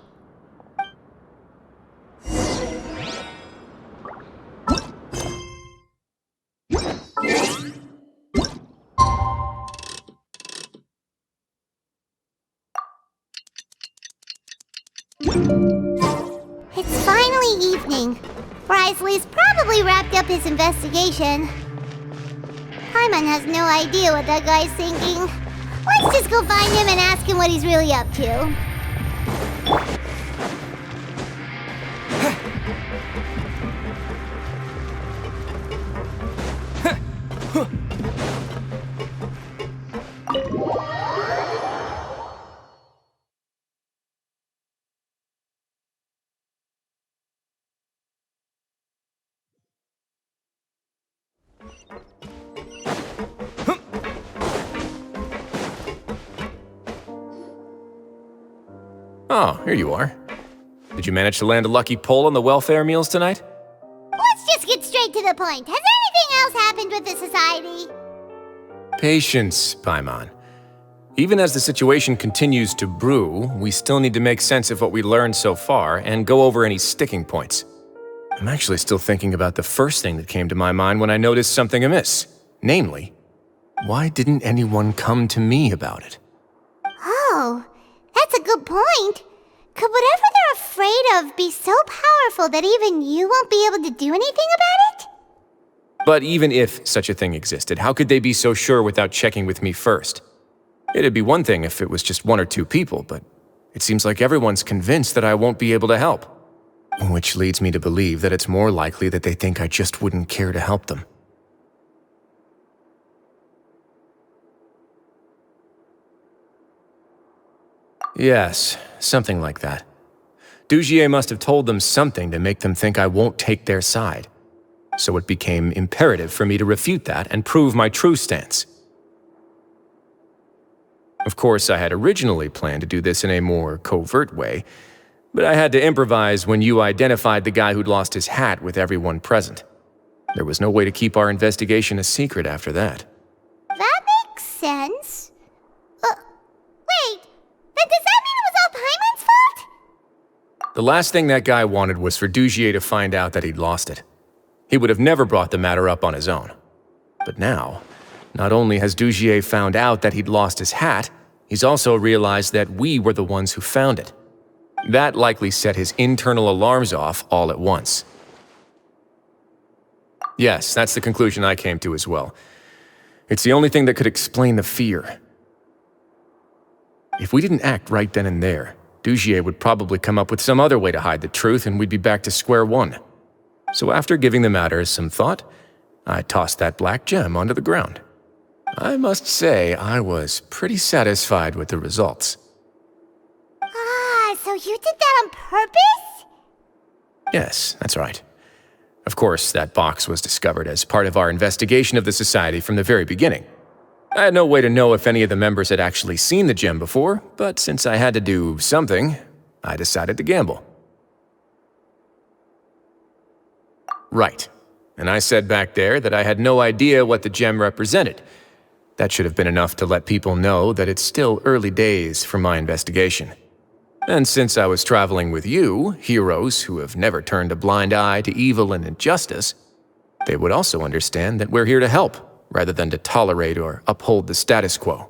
It's finally evening. Wriothesley's probably wrapped up his investigation. Paimon has no idea what that guy's thinking. Let's just go find him and ask him what he's really up to.
Oh, here you are. Did you manage to land a lucky pull on the welfare meals tonight?
Let's just get straight to the point. Has anything else happened with the society?
Patience, Paimon. Even as the situation continues to brew, we still need to make sense of what we learned so far and go over any sticking points. I'm actually still thinking about the first thing that came to my mind when I noticed something amiss. Namely, why didn't anyone come to me about it?
Oh, that's a good point. Could whatever they're afraid of be so powerful that even you won't be able to do anything about it?
But even if such a thing existed, how could they be so sure without checking with me first? It'd be one thing if it was just one or two people, but it seems like everyone's convinced that I won't be able to help. Which leads me to believe that it's more likely that they think I just wouldn't care to help them. Yes, something like that. Dugier must have told them something to make them think I won't take their side. So it became imperative for me to refute that and prove my true stance. Of course, I had originally planned to do this in a more covert way, but I had to improvise when you identified the guy who'd lost his hat with everyone present. There was no way to keep our investigation a secret after that.
That makes sense. Wait, then does that
The last thing that guy wanted was for Dugier to find out that he'd lost it. He would have never brought the matter up on his own. But now, not only has Dugier found out that he'd lost his hat, he's also realized that we were the ones who found it. That likely set his internal alarms off all at once. Yes, that's the conclusion I came to as well. It's the only thing that could explain the fear. If we didn't act right then and there, Dugier would probably come up with some other way to hide the truth and we'd be back to square one. So after giving the matter some thought, I tossed that black gem onto the ground. I must say, I was pretty satisfied with the results.
Ah, so you did that on purpose?
Yes, that's right. Of course, that box was discovered as part of our investigation of the Society from the very beginning. I had no way to know if any of the members had actually seen the gem before, but since I had to do something, I decided to gamble. Right. And I said back there that I had no idea what the gem represented. That should have been enough to let people know that it's still early days for my investigation. And since I was traveling with you, heroes who have never turned a blind eye to evil and injustice, they would also understand that we're here to help, rather than to tolerate or uphold the status quo.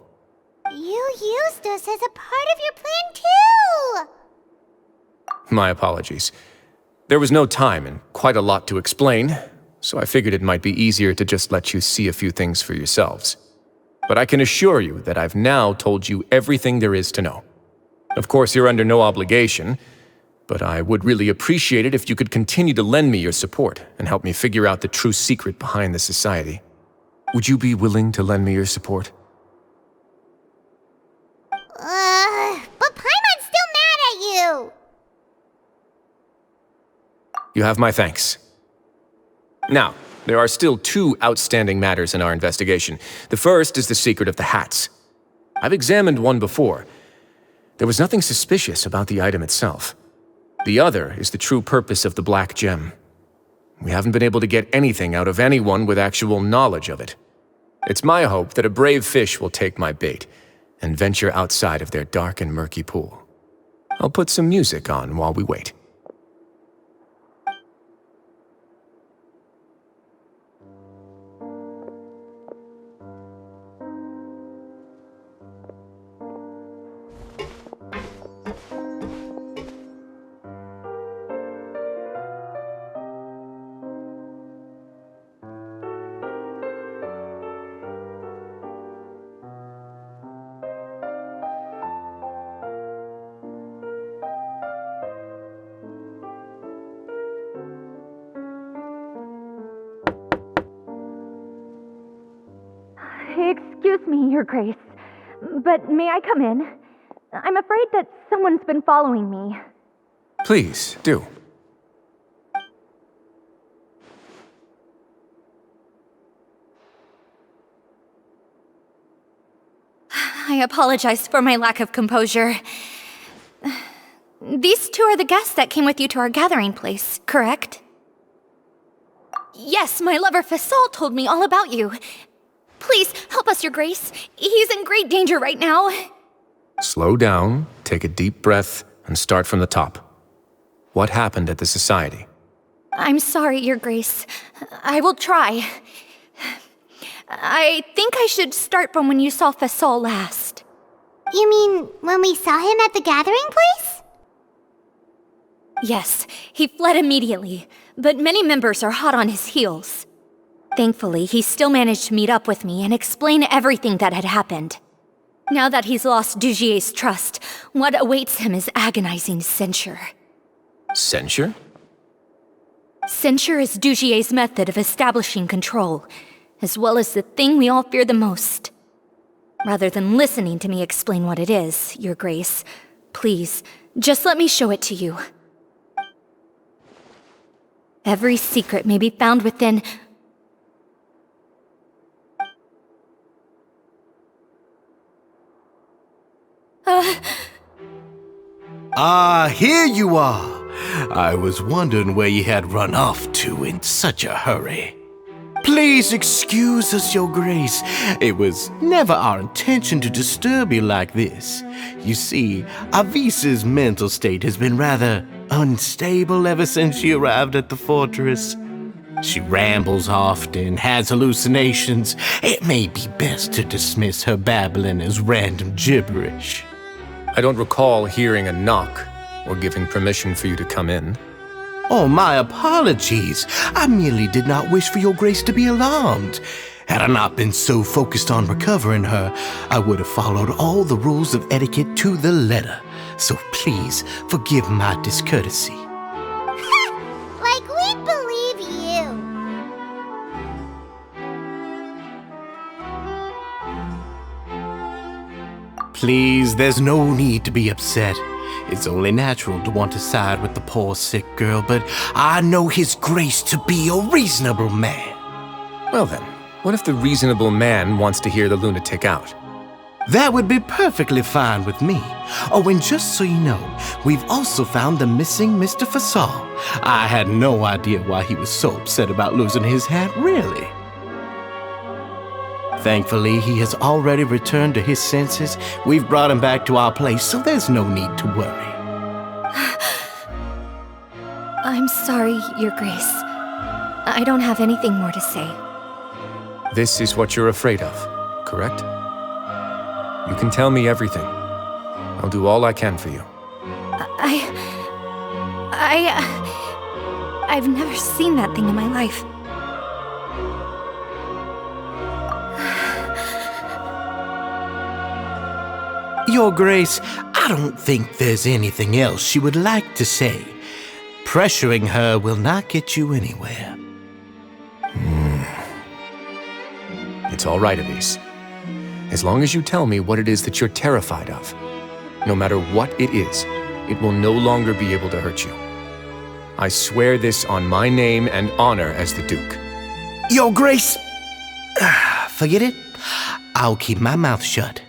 You used us as a part of your plan too!
My apologies. There was no time and quite a lot to explain, so I figured it might be easier to just let you see a few things for yourselves. But I can assure you that I've now told you everything there is to know. Of course, you're under no obligation, but I would really appreciate it if you could continue to lend me your support and help me figure out the true secret behind the Society. Would you be willing to lend me your support?
But Paimon's still mad at you!
You have my thanks. Now, there are still two outstanding matters in our investigation. The first is the secret of the hats. I've examined one before. There was nothing suspicious about the item itself. The other is the true purpose of the black gem. We haven't been able to get anything out of anyone with actual knowledge of it. It's my hope that a brave fish will take my bait and venture outside of their dark and murky pool. I'll put some music on while we wait.
Excuse me, Your Grace, but may I come in? I'm afraid that someone's been following me.
Please, do.
I apologize for my lack of composure. These two are the guests that came with you to our gathering place, correct? Yes, my lover Fasol told me all about you. Please, help us, Your Grace. He's in great danger right now.
Slow down, take a deep breath, and start from the top. What happened at the Society?
I'm sorry, Your Grace. I will try. I think I should start from when you saw Fasol last.
You mean when we saw him at the gathering place?
Yes, he fled immediately, but many members are hot on his heels. Thankfully, he still managed to meet up with me and explain everything that had happened. Now that he's lost Dugier's trust, what awaits him is agonizing censure.
Censure?
Censure is Dugier's method of establishing control, as well as the thing we all fear the most. Rather than listening to me explain what it is, Your Grace, please, just let me show it to you. Every secret may be found within...
Here you are. I was wondering where you had run off to in such a hurry. Please excuse us, Your Grace. It was never our intention to disturb you like this. You see, Avisa's mental state has been rather unstable ever since she arrived at the fortress. She rambles often, has hallucinations. It may be best to dismiss her babbling as random gibberish.
I don't recall hearing a knock or giving permission for you to come in.
Oh, my apologies. I merely did not wish for your grace to be alarmed. Had I not been so focused on recovering her, I would have followed all the rules of etiquette to the letter. So please forgive my discourtesy.
Like we believe you.
Please, there's no need to be upset. It's only natural to want to side with the poor sick girl, but I know His Grace to be a reasonable man.
Well then, what if the reasonable man wants to hear the lunatic out?
That would be perfectly fine with me. Oh, and just so you know, we've also found the missing Mr. Fasal. I had no idea why he was so upset about losing his hat, really. Thankfully, he has already returned to his senses. We've brought him back to our place, so there's no need to worry.
I'm sorry, Your Grace. I don't have anything more to say.
This is what you're afraid of, correct? You can tell me everything. I'll do all I can for you.
I've never seen that thing in my life.
Your Grace, I don't think there's anything else she would like to say. Pressuring her will not get you anywhere.
It's all right, Elise. As long as you tell me what it is that you're terrified of. No matter what it is, it will no longer be able to hurt you. I swear this on my name and honor as the Duke.
Your Grace! Forget it. I'll keep my mouth shut.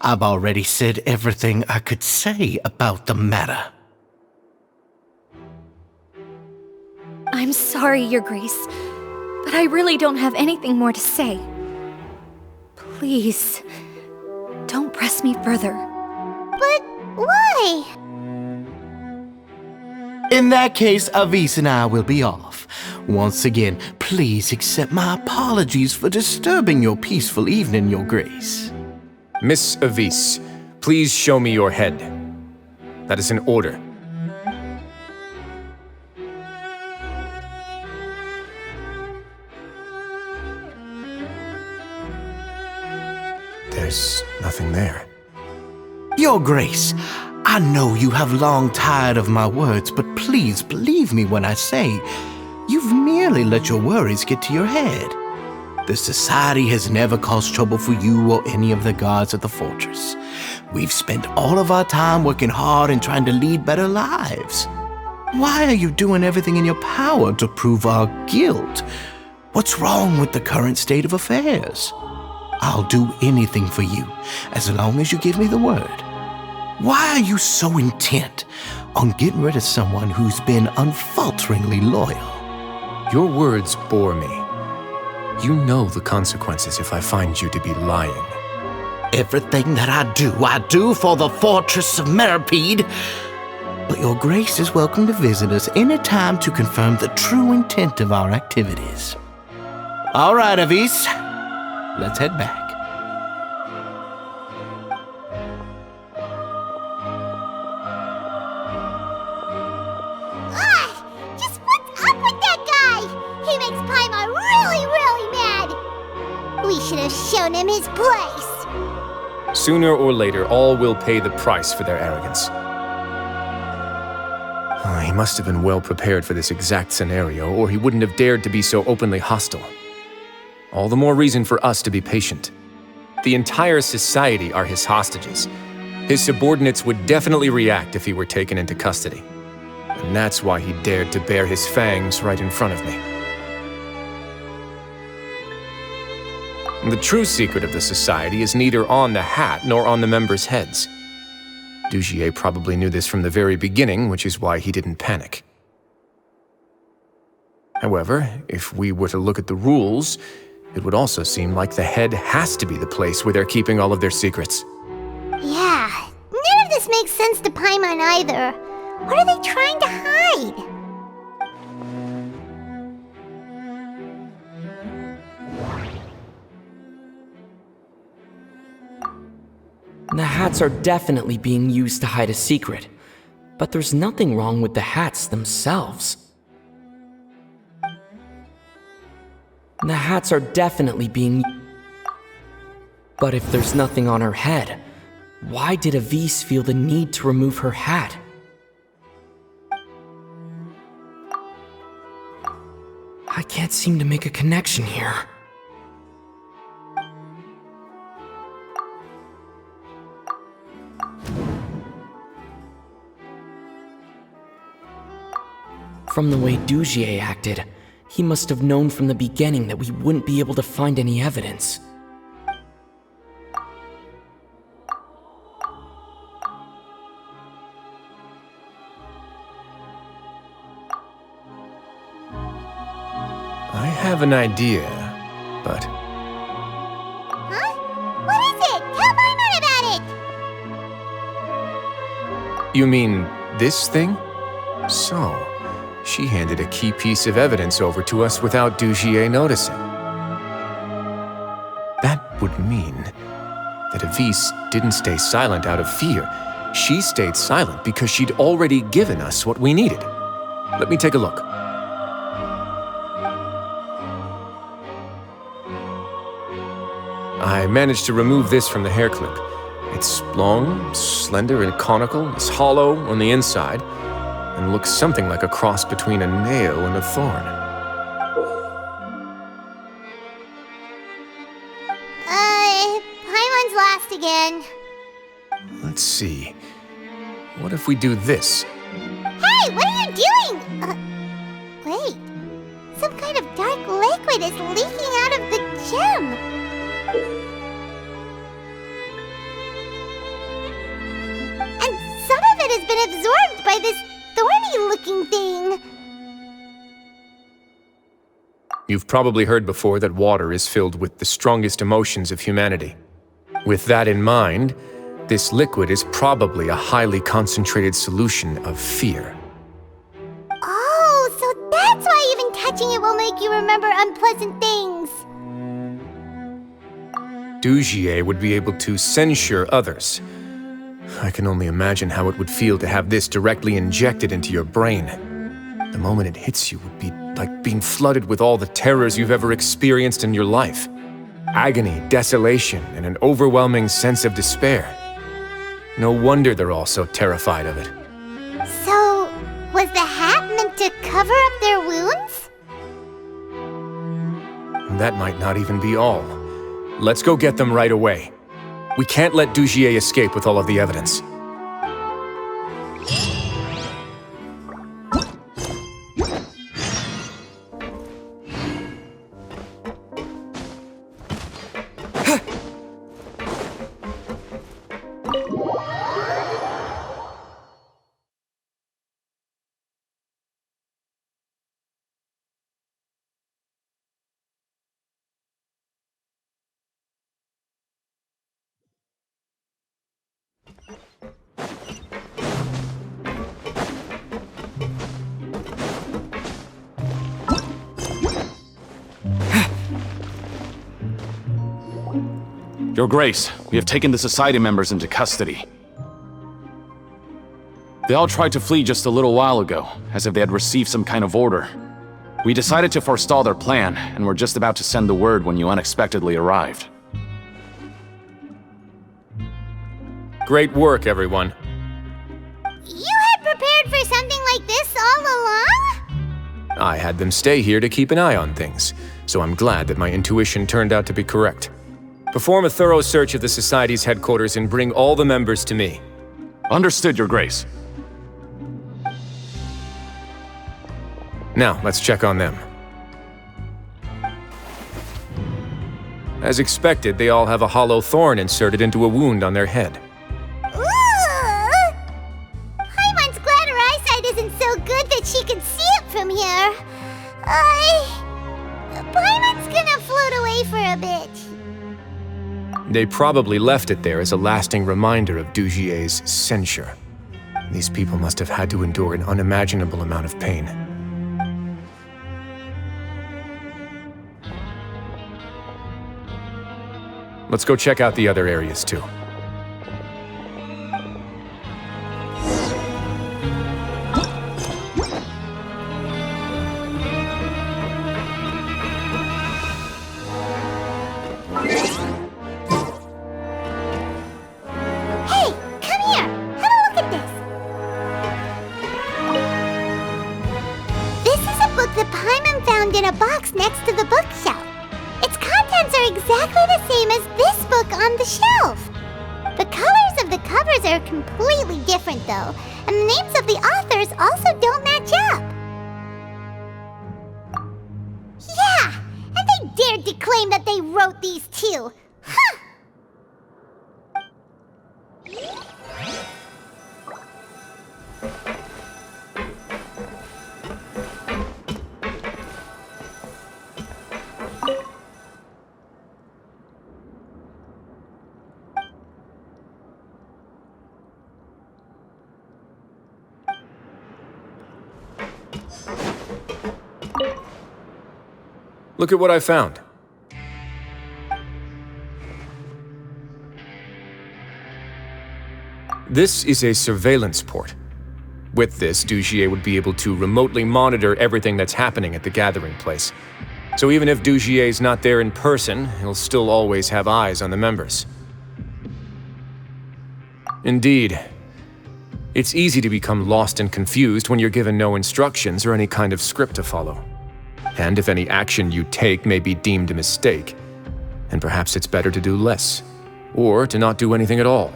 I've already said everything I could say about the matter.
I'm sorry, Your Grace, but I really don't have anything more to say. Please, don't press me further.
But why?
In that case, Avis and I will be off. Once again, please accept my apologies for disturbing your peaceful evening, Your Grace.
Miss Avis, please show me your head. That is an order. There's nothing there.
Your Grace, I know you have long tired of my words, but please believe me when I say you've merely let your worries get to your head. The Society has never caused trouble for you or any of the guards at the fortress. We've spent all of our time working hard and trying to lead better lives. Why are you doing everything in your power to prove our guilt? What's wrong with the current state of affairs? I'll do anything for you, as long as you give me the word. Why are you so intent on getting rid of someone who's been unfalteringly loyal?
Your words bore me. You know the consequences if I find you to be lying.
Everything that I do for the Fortress of Meripede. But Your Grace is welcome to visit us any time to confirm the true intent of our activities. All right, Avis. Let's head back.
Just what's up with that guy? He makes Paimon really, really mad. We should have shown him his place.
Sooner or later, all will pay the price for their arrogance. He must have been well prepared for this exact scenario, or he wouldn't have dared to be so openly hostile. All the more reason for us to be patient. The entire society are his hostages. His subordinates would definitely react if he were taken into custody. And that's why he dared to bare his fangs right in front of me. The true secret of the society is neither on the hat nor on the members' heads. Dugier probably knew this from the very beginning, which is why he didn't panic. However, if we were to look at the rules, it would also seem like the head has to be the place where they're keeping all of their secrets.
Yeah, none of this makes sense to Paimon either. What are they trying to hide?
The hats are definitely being used to hide a secret, but there's nothing wrong with the hats themselves. The hats are definitely being... But if there's nothing on her head, why did Avise feel the need to remove her hat? I can't seem to make a connection here. From the way Dugier acted, he must have known from the beginning that we wouldn't be able to find any evidence.
I have an idea, but...
Huh? What is it? Tell Paimon about it!
You mean this thing? So, she handed a key piece of evidence over to us without Dugier noticing. That would mean that Avise didn't stay silent out of fear. She stayed silent because she'd already given us what we needed. Let me take a look. I managed to remove this from the hair clip. It's long, slender, and conical. It's hollow on the inside, and looks something like a cross between a nail and a thorn.
Paimon's last again.
Let's see. What if we do this?
Hey, what are you doing? Wait. Some kind of dark liquid is leaking out of the gem. And some of it has been absorbed by this thorny-looking thing.
You've probably heard before that water is filled with the strongest emotions of humanity. With that in mind, this liquid is probably a highly concentrated solution of fear.
Oh, so that's why even touching it will make you remember unpleasant things.
Dugier would be able to censure others. I can only imagine how it would feel to have this directly injected into your brain. The moment it hits you would be like being flooded with all the terrors you've ever experienced in your life. Agony, desolation, and an overwhelming sense of despair. No wonder they're all so terrified of it.
So, was the hat meant to cover up their wounds?
That might not even be all. Let's go get them right away. We can't let Dugier escape with all of the evidence.
Your Grace, we have taken the Society members into custody. They all tried to flee just a little while ago, as if they had received some kind of order. We decided to forestall their plan, and were just about to send the word when you unexpectedly arrived.
Great work, everyone.
You had prepared for something like this all along?
I had them stay here to keep an eye on things, so I'm glad that my intuition turned out to be correct. Perform a thorough search of the Society's headquarters and bring all the members to me.
Understood, Your Grace.
Now, let's check on them. As expected, they all have a hollow thorn inserted into a wound on their head.
Ooh! Paimon's glad her eyesight isn't so good that she can see it from here. Paimon's gonna float away for a bit.
They probably left it there as a lasting reminder of Dugier's censure. These people must have had to endure an unimaginable amount of pain. Let's go check out the other areas too.
Next to the bookshelf. Its contents are exactly the same as this book on the shelf. The colors of the covers are completely different though, and the names of the authors also don't match up. Yeah, and they dared to claim that they wrote these too. Huh!
Look at what I found. This is a surveillance port. With this, Dugier would be able to remotely monitor everything that's happening at the gathering place. So even if Dugier's not there in person, he'll still always have eyes on the members. Indeed. It's easy to become lost and confused when you're given no instructions or any kind of script to follow. And if any action you take may be deemed a mistake, then perhaps it's better to do less, or to not do anything at all.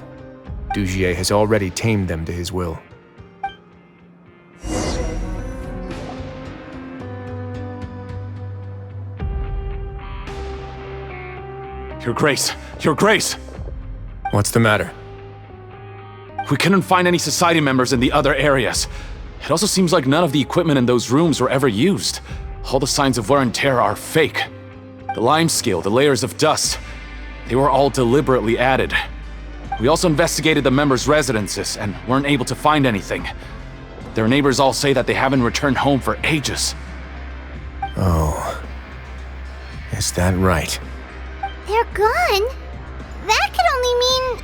Dugier has already tamed them to his will.
Your Grace! Your Grace!
What's the matter?
We couldn't find any society members in the other areas. It also seems like none of the equipment in those rooms were ever used. All the signs of wear and tear are fake. The lime scale, the layers of dust, they were all deliberately added. We also investigated the members' residences and weren't able to find anything. Their neighbors all say that they haven't returned home for ages.
Oh. Is that right?
They're gone? That could only mean...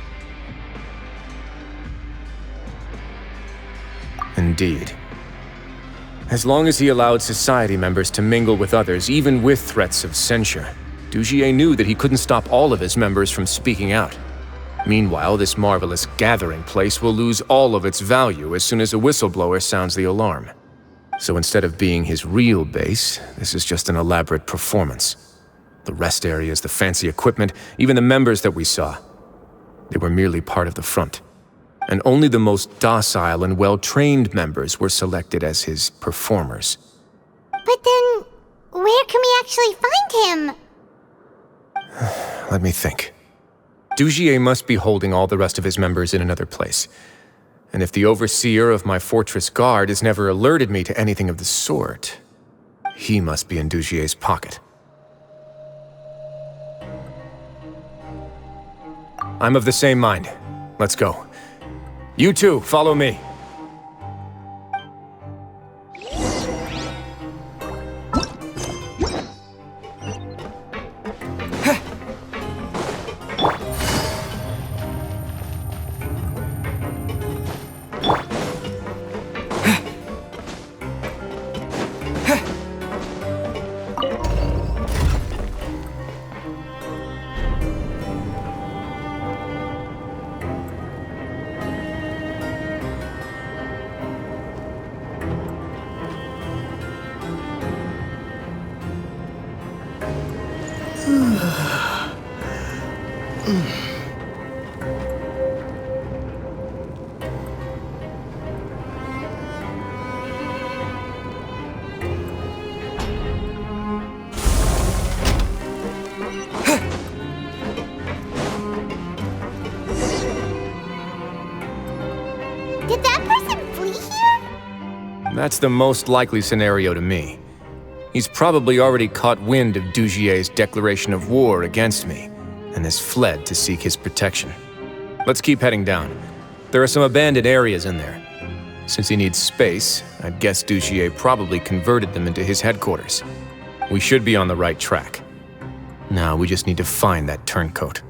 Indeed. As long as he allowed society members to mingle with others, even with threats of censure, Dugier knew that he couldn't stop all of his members from speaking out. Meanwhile, this marvelous gathering place will lose all of its value as soon as a whistleblower sounds the alarm. So instead of being his real base, this is just an elaborate performance. The rest areas, the fancy equipment, even the members that we saw, they were merely part of the front. And only the most docile and well-trained members were selected as his performers.
But then, where can we actually find him?
Let me think. Dugier must be holding all the rest of his members in another place. And if the overseer of my fortress guard has never alerted me to anything of the sort, he must be in Dugier's pocket. I'm of the same mind. Let's go. You two, follow me.
Did that person flee here?
That's the most likely scenario to me. He's probably already caught wind of Dugier's declaration of war against me, and has fled to seek his protection. Let's keep heading down. There are some abandoned areas in there. Since he needs space, I'd guess Dugier probably converted them into his headquarters. We should be on the right track. Now we just need to find that turncoat.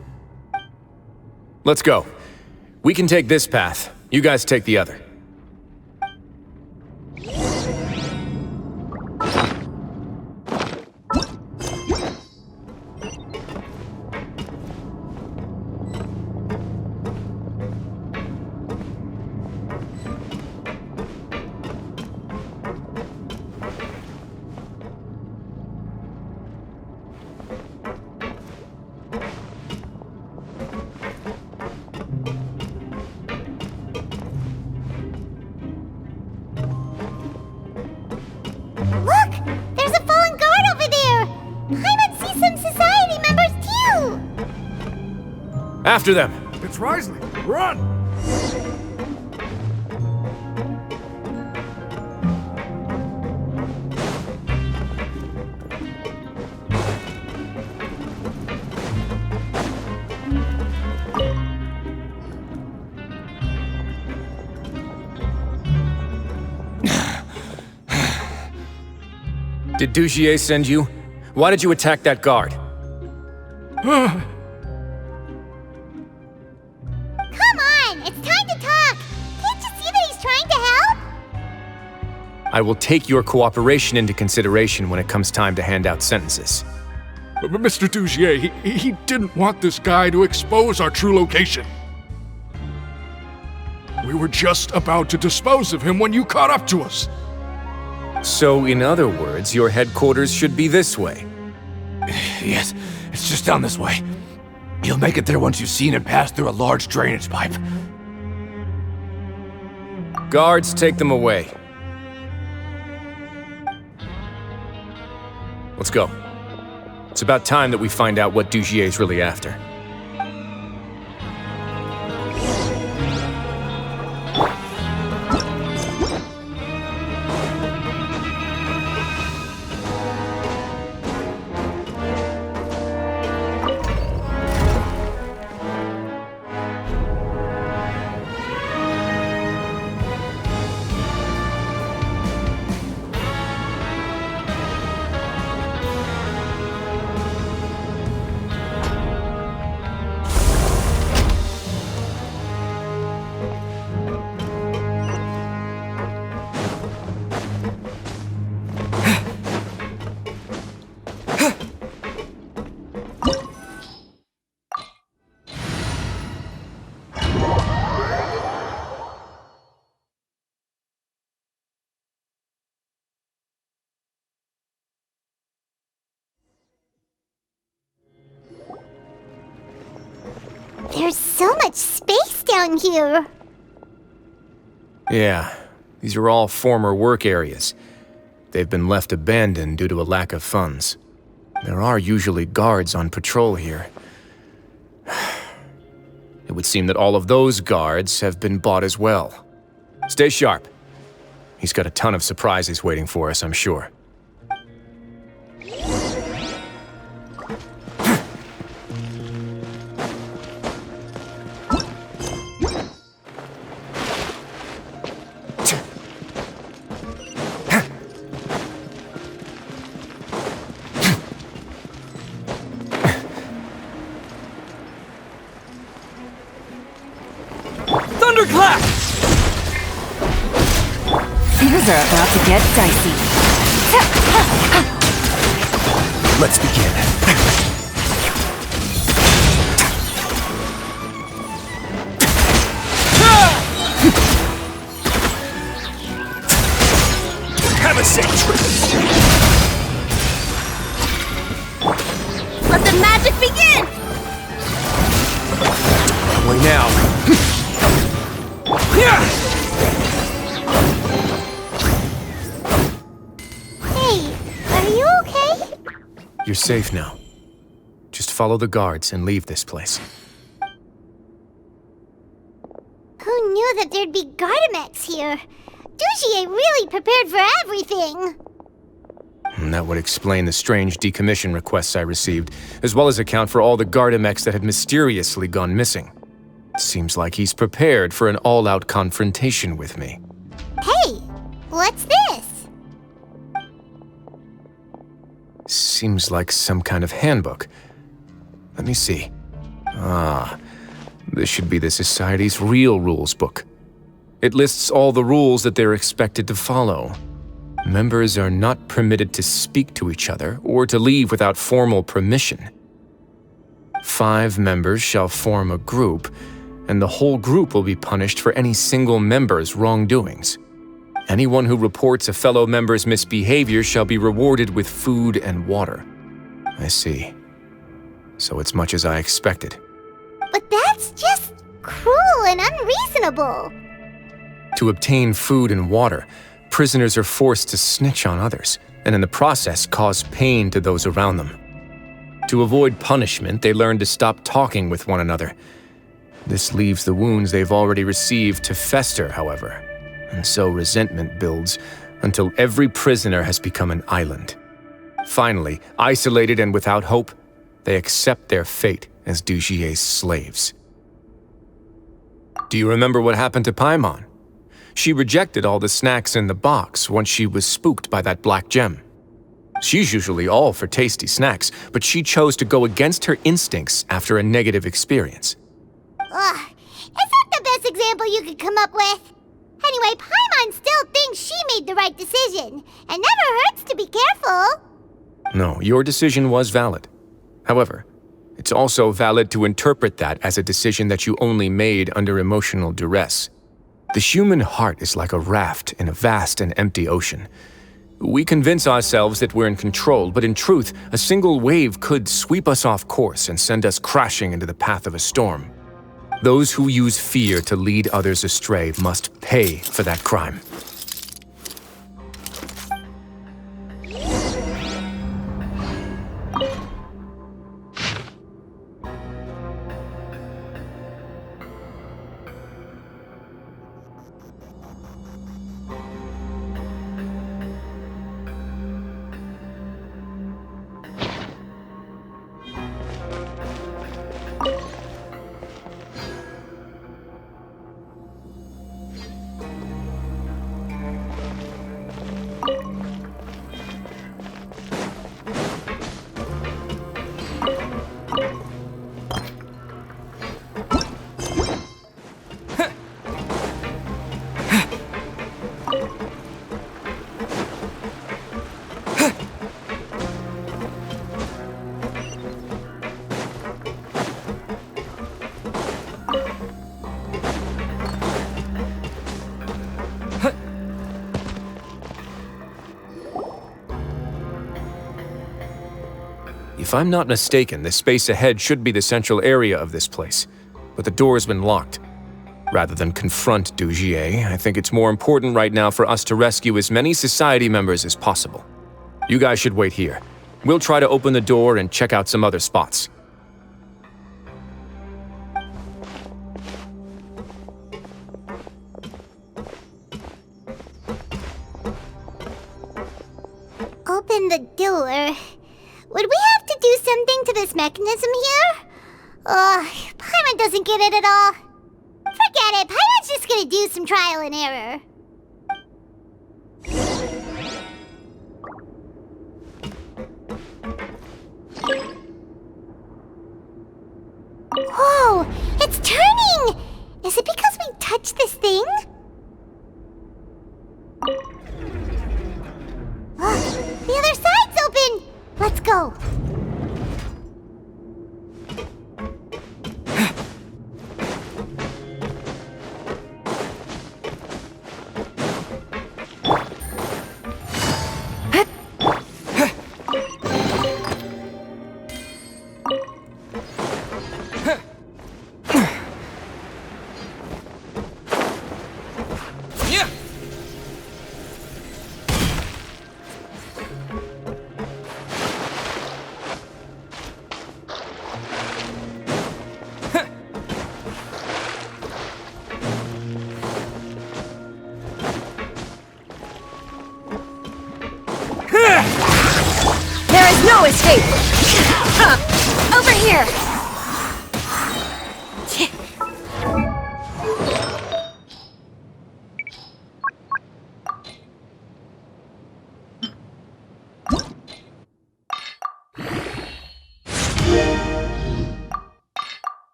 Let's go. We can take this path. You guys take the other.
Look! There's a fallen guard over there! I might see some society members too!
After them!
It's Wriothesley! Run!
Did Dugier send you? Why did you attack that guard?
Come on! It's time to talk! Can't you see that he's trying to help?
I will take your cooperation into consideration when it comes time to hand out sentences.
But Mr. Dugier, he didn't want this guy to expose our true location. We were just about to dispose of him when you caught up to us.
So, in other words, your headquarters should be this way.
Yes, it's just down this way. You'll make it there once you've seen it pass through a large drainage pipe.
Guards, take them away. Let's go. It's about time that we find out what Dugier's really after.
There's so much space down here!
Yeah, these are all former work areas. They've been left abandoned due to a lack of funds. There are usually guards on patrol here. It would seem that all of those guards have been bought as well. Stay sharp. He's got a ton of surprises waiting for us, I'm sure.
Thunderclap!
Things are about to get dicey.
Let's begin. Have a safe trip.
Let the magic begin!
Wait now.
Hey, are you okay?
You're safe now. Just follow the guards and leave this place.
Who knew that there'd be Gardamex here? Dugier really prepared for everything!
And that would explain the strange decommission requests I received, as well as account for all the Gardamex that had mysteriously gone missing. Seems like he's prepared for an all-out confrontation with me.
What's this?
Seems like some kind of handbook. Let me see. Ah, this should be the Society's real rules book. It lists all the rules that they're expected to follow. Members are not permitted to speak to each other or to leave without formal permission. 5 members shall form a group, and the whole group will be punished for any single member's wrongdoings. Anyone who reports a fellow member's misbehavior shall be rewarded with food and water. I see. So it's much as I expected.
But that's just cruel and unreasonable.
To obtain food and water, prisoners are forced to snitch on others, and in the process cause pain to those around them. To avoid punishment, they learn to stop talking with one another. This leaves the wounds they've already received to fester, however, and so resentment builds until every prisoner has become an island. Finally, isolated and without hope, they accept their fate as Dugier's slaves. Do you remember what happened to Paimon? She rejected all the snacks in the box once she was spooked by that black gem. She's usually all for tasty snacks, but she chose to go against her instincts after a negative experience.
Ugh, is that the best example you could come up with? Anyway, Paimon still thinks she made the right decision, and never hurts to be careful.
No, your decision was valid. However, it's also valid to interpret that as a decision that you only made under emotional duress. The human heart is like a raft in a vast and empty ocean. We convince ourselves that we're in control, but in truth, a single wave could sweep us off course and send us crashing into the path of a storm. Those who use fear to lead others astray must pay for that crime. If I'm not mistaken, the space ahead should be the central area of this place, but the door has been locked. Rather than confront Dugier, I think it's more important right now for us to rescue as many Society members as possible. You guys should wait here. We'll try to open the door and check out some other spots.
Open the door. Would we have to do something to this mechanism here? Paimon doesn't get it at all. Forget it, Paimon's just gonna do some trial and error. Whoa, it's turning! Is it because we touched this thing? The other side's open! Let's go.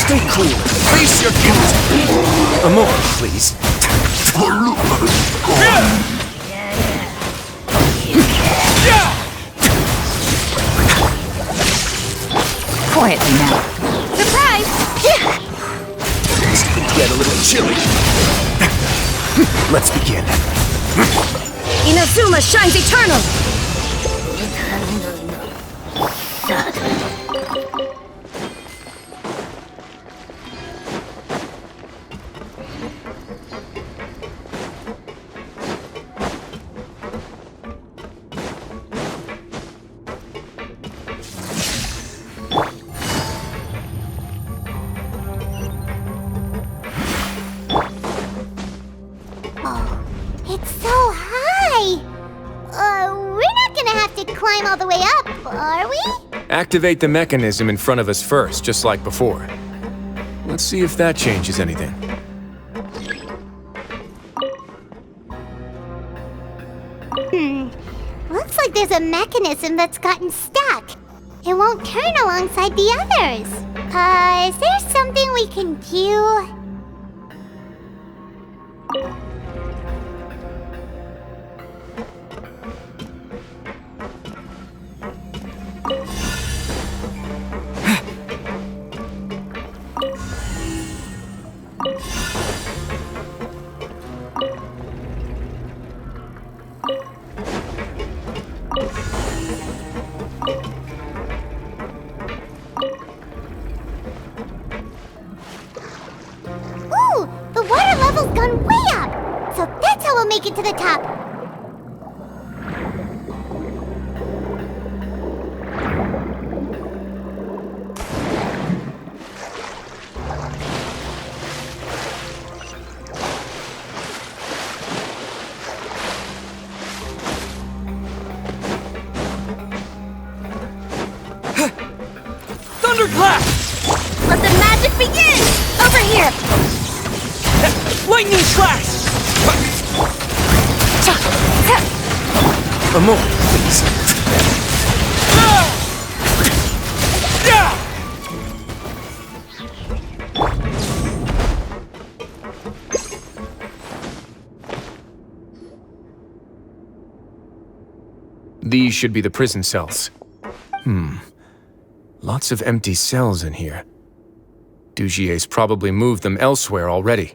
Stay cool. Face your guilt. A moment, please.
Quietly now.
Surprise!
It's going to get a little chilly. Let's begin.
Inazuma shines eternal!
It's so high! We're not gonna have to climb all the way up, are we?
Activate the mechanism in front of us first, just like before. Let's see if that changes anything.
Looks like there's a mechanism that's gotten stuck. It won't turn alongside the others. Is there something we can do? Ooh! The water level's gone way up! So that's how we'll make it to the top.
Thunderclap!
Let the magic begin! Over here!
Lightning slash!
A moment, please. These should be the prison cells. Lots of empty cells in here. Dugier's probably moved them elsewhere already.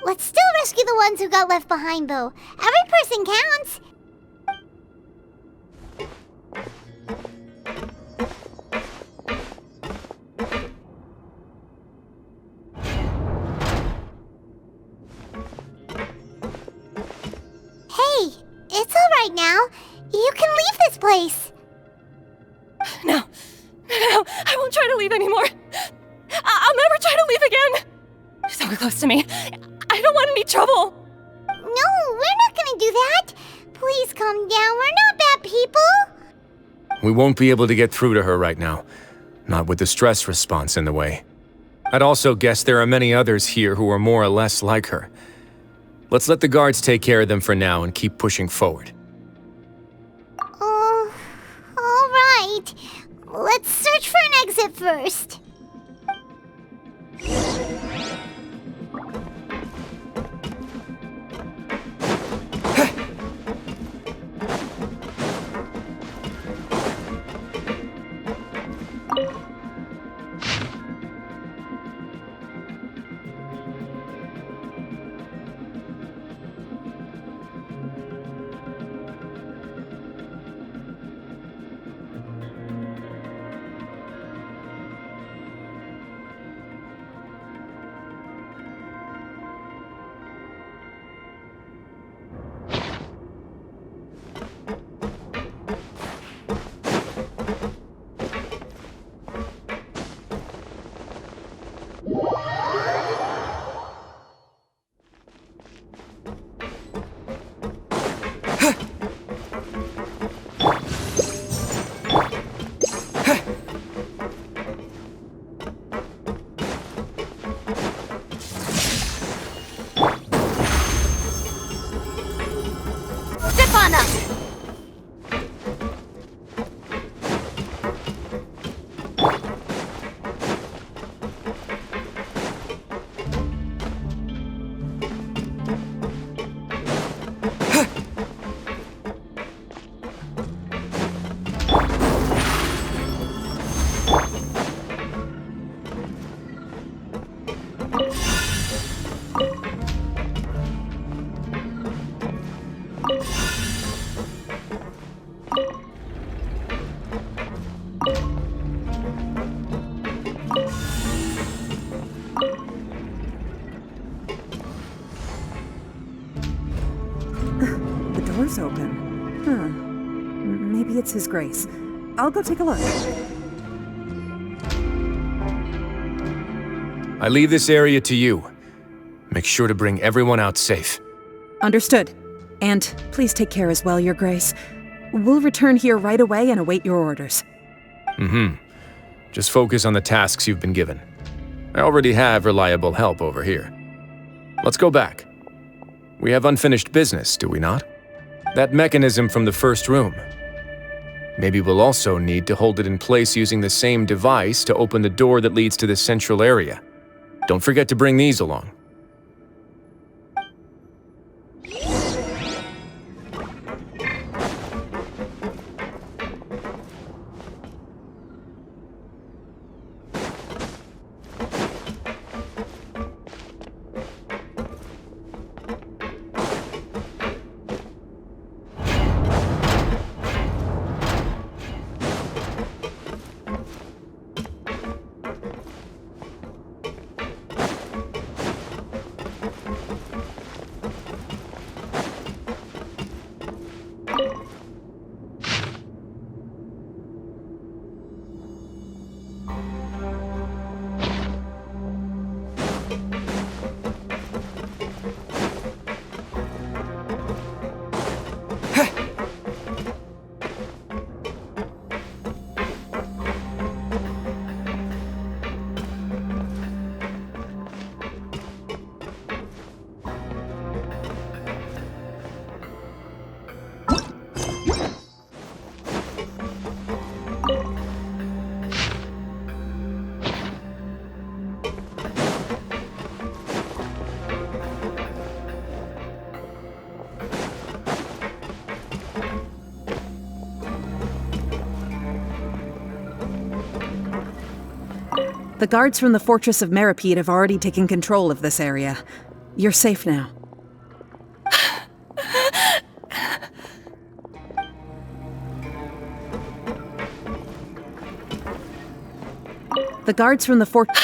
Let's still rescue the ones who got left behind, though. Every person counts. Hey, it's all right now. You can leave this place.
No, I won't try to leave anymore. I'll never try to leave again. Don't get close to me. I don't want any trouble.
No, we're not gonna do that. Please calm down. We're not bad people.
We won't be able to get through to her right now. Not with the stress response in the way. I'd also guess there are many others here who are more or less like her. Let's let the guards take care of them for now and keep pushing forward.
All right. Let's search for an exit first.
The door's open. Huh. Maybe it's His Grace. I'll go take a look.
I leave this area to you. Make sure to bring everyone out safe.
Understood. And please take care as well, Your Grace. We'll return here right away and await your orders.
Just focus on the tasks you've been given. I already have reliable help over here. Let's go back. We have unfinished business, do we not? That mechanism from the first room. Maybe we'll also need to hold it in place using the same device to open the door that leads to the central area. Don't forget to bring these along.
The guards from the Fortress of Meripede have already taken control of this area. You're safe now. The guards from the fortress...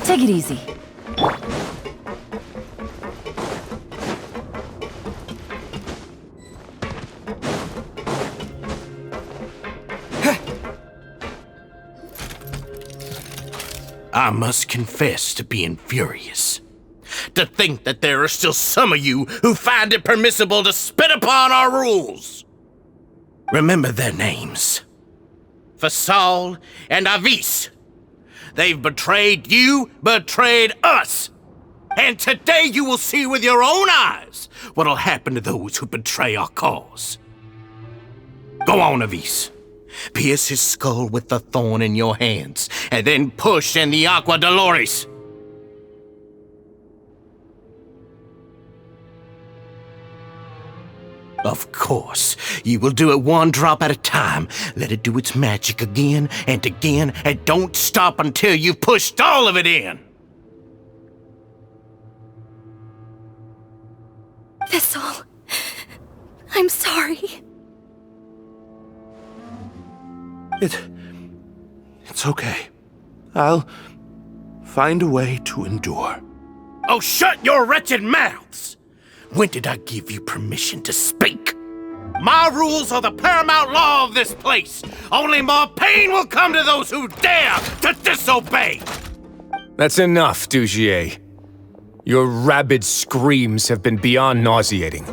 Take it easy.
I must confess to being furious. To think that there are still some of you who find it permissible to spit upon our rules. Remember their names. Fasal and Avis. They've betrayed you, betrayed us. And today you will see with your own eyes what'll happen to those who betray our cause. Go on, Avis. Pierce his skull with the thorn in your hands, and then push in the Aqua Dolores. Of course. You will do it one drop at a time. Let it do its magic again, and don't stop until you've pushed all of it in.
Thistle, I'm sorry.
It's okay. I'll find a way to endure.
Oh, shut your wretched mouths! When did I give you permission to speak? My rules are the paramount law of this place. Only more pain will come to those who dare to disobey.
That's enough, Dugier. Your rabid screams have been beyond nauseating.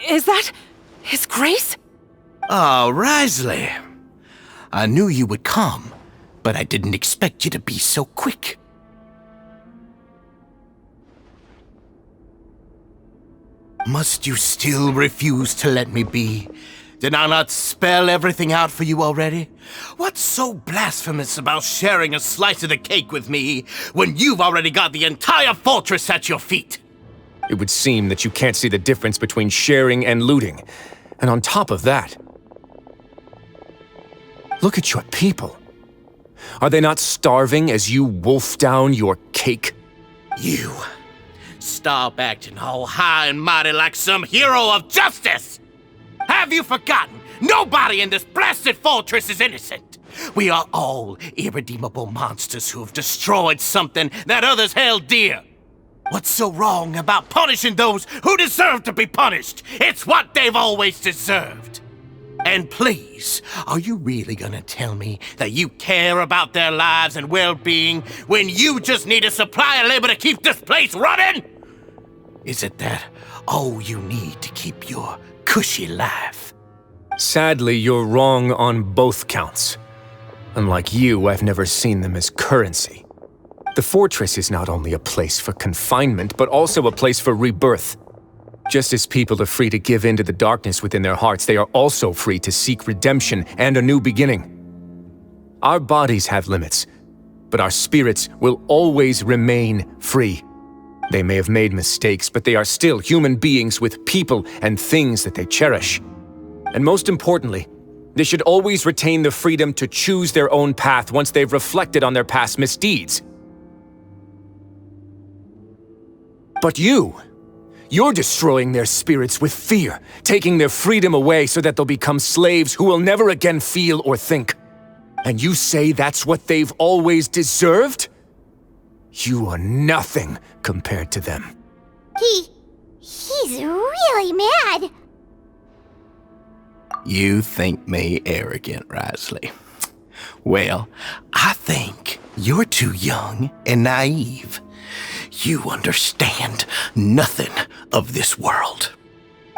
Is that His Grace?
Oh, Wriothesley. I knew you would come, but I didn't expect you to be so quick. Must you still refuse to let me be? Did I not spell everything out for you already? What's so blasphemous about sharing a slice of the cake with me when you've already got the entire fortress at your feet?
It would seem that you can't see the difference between sharing and looting. And on top of that, look at your people. Are they not starving as you wolf down your cake?
You. Stop acting all high and mighty like some hero of justice! Have you forgotten? Nobody in this blasted fortress is innocent. We are all irredeemable monsters who have destroyed something that others held dear. What's so wrong about punishing those who deserve to be punished? It's what they've always deserved. And please, are you really gonna tell me that you care about their lives and well-being when you just need a supply of labor to keep this place running? Is it that all you need to keep your cushy life?
Sadly, you're wrong on both counts. Unlike you, I've never seen them as currency. The fortress is not only a place for confinement, but also a place for rebirth. Just as people are free to give in to the darkness within their hearts, they are also free to seek redemption and a new beginning. Our bodies have limits, but our spirits will always remain free. They may have made mistakes, but they are still human beings with people and things that they cherish. And most importantly, they should always retain the freedom to choose their own path once they've reflected on their past misdeeds. But you're destroying their spirits with fear, taking their freedom away so that they'll become slaves who will never again feel or think. And you say that's what they've always deserved? You are nothing compared to them.
He's really mad.
You think me arrogant, Wriothesley. Well, I think you're too young and naive. You understand nothing of this world.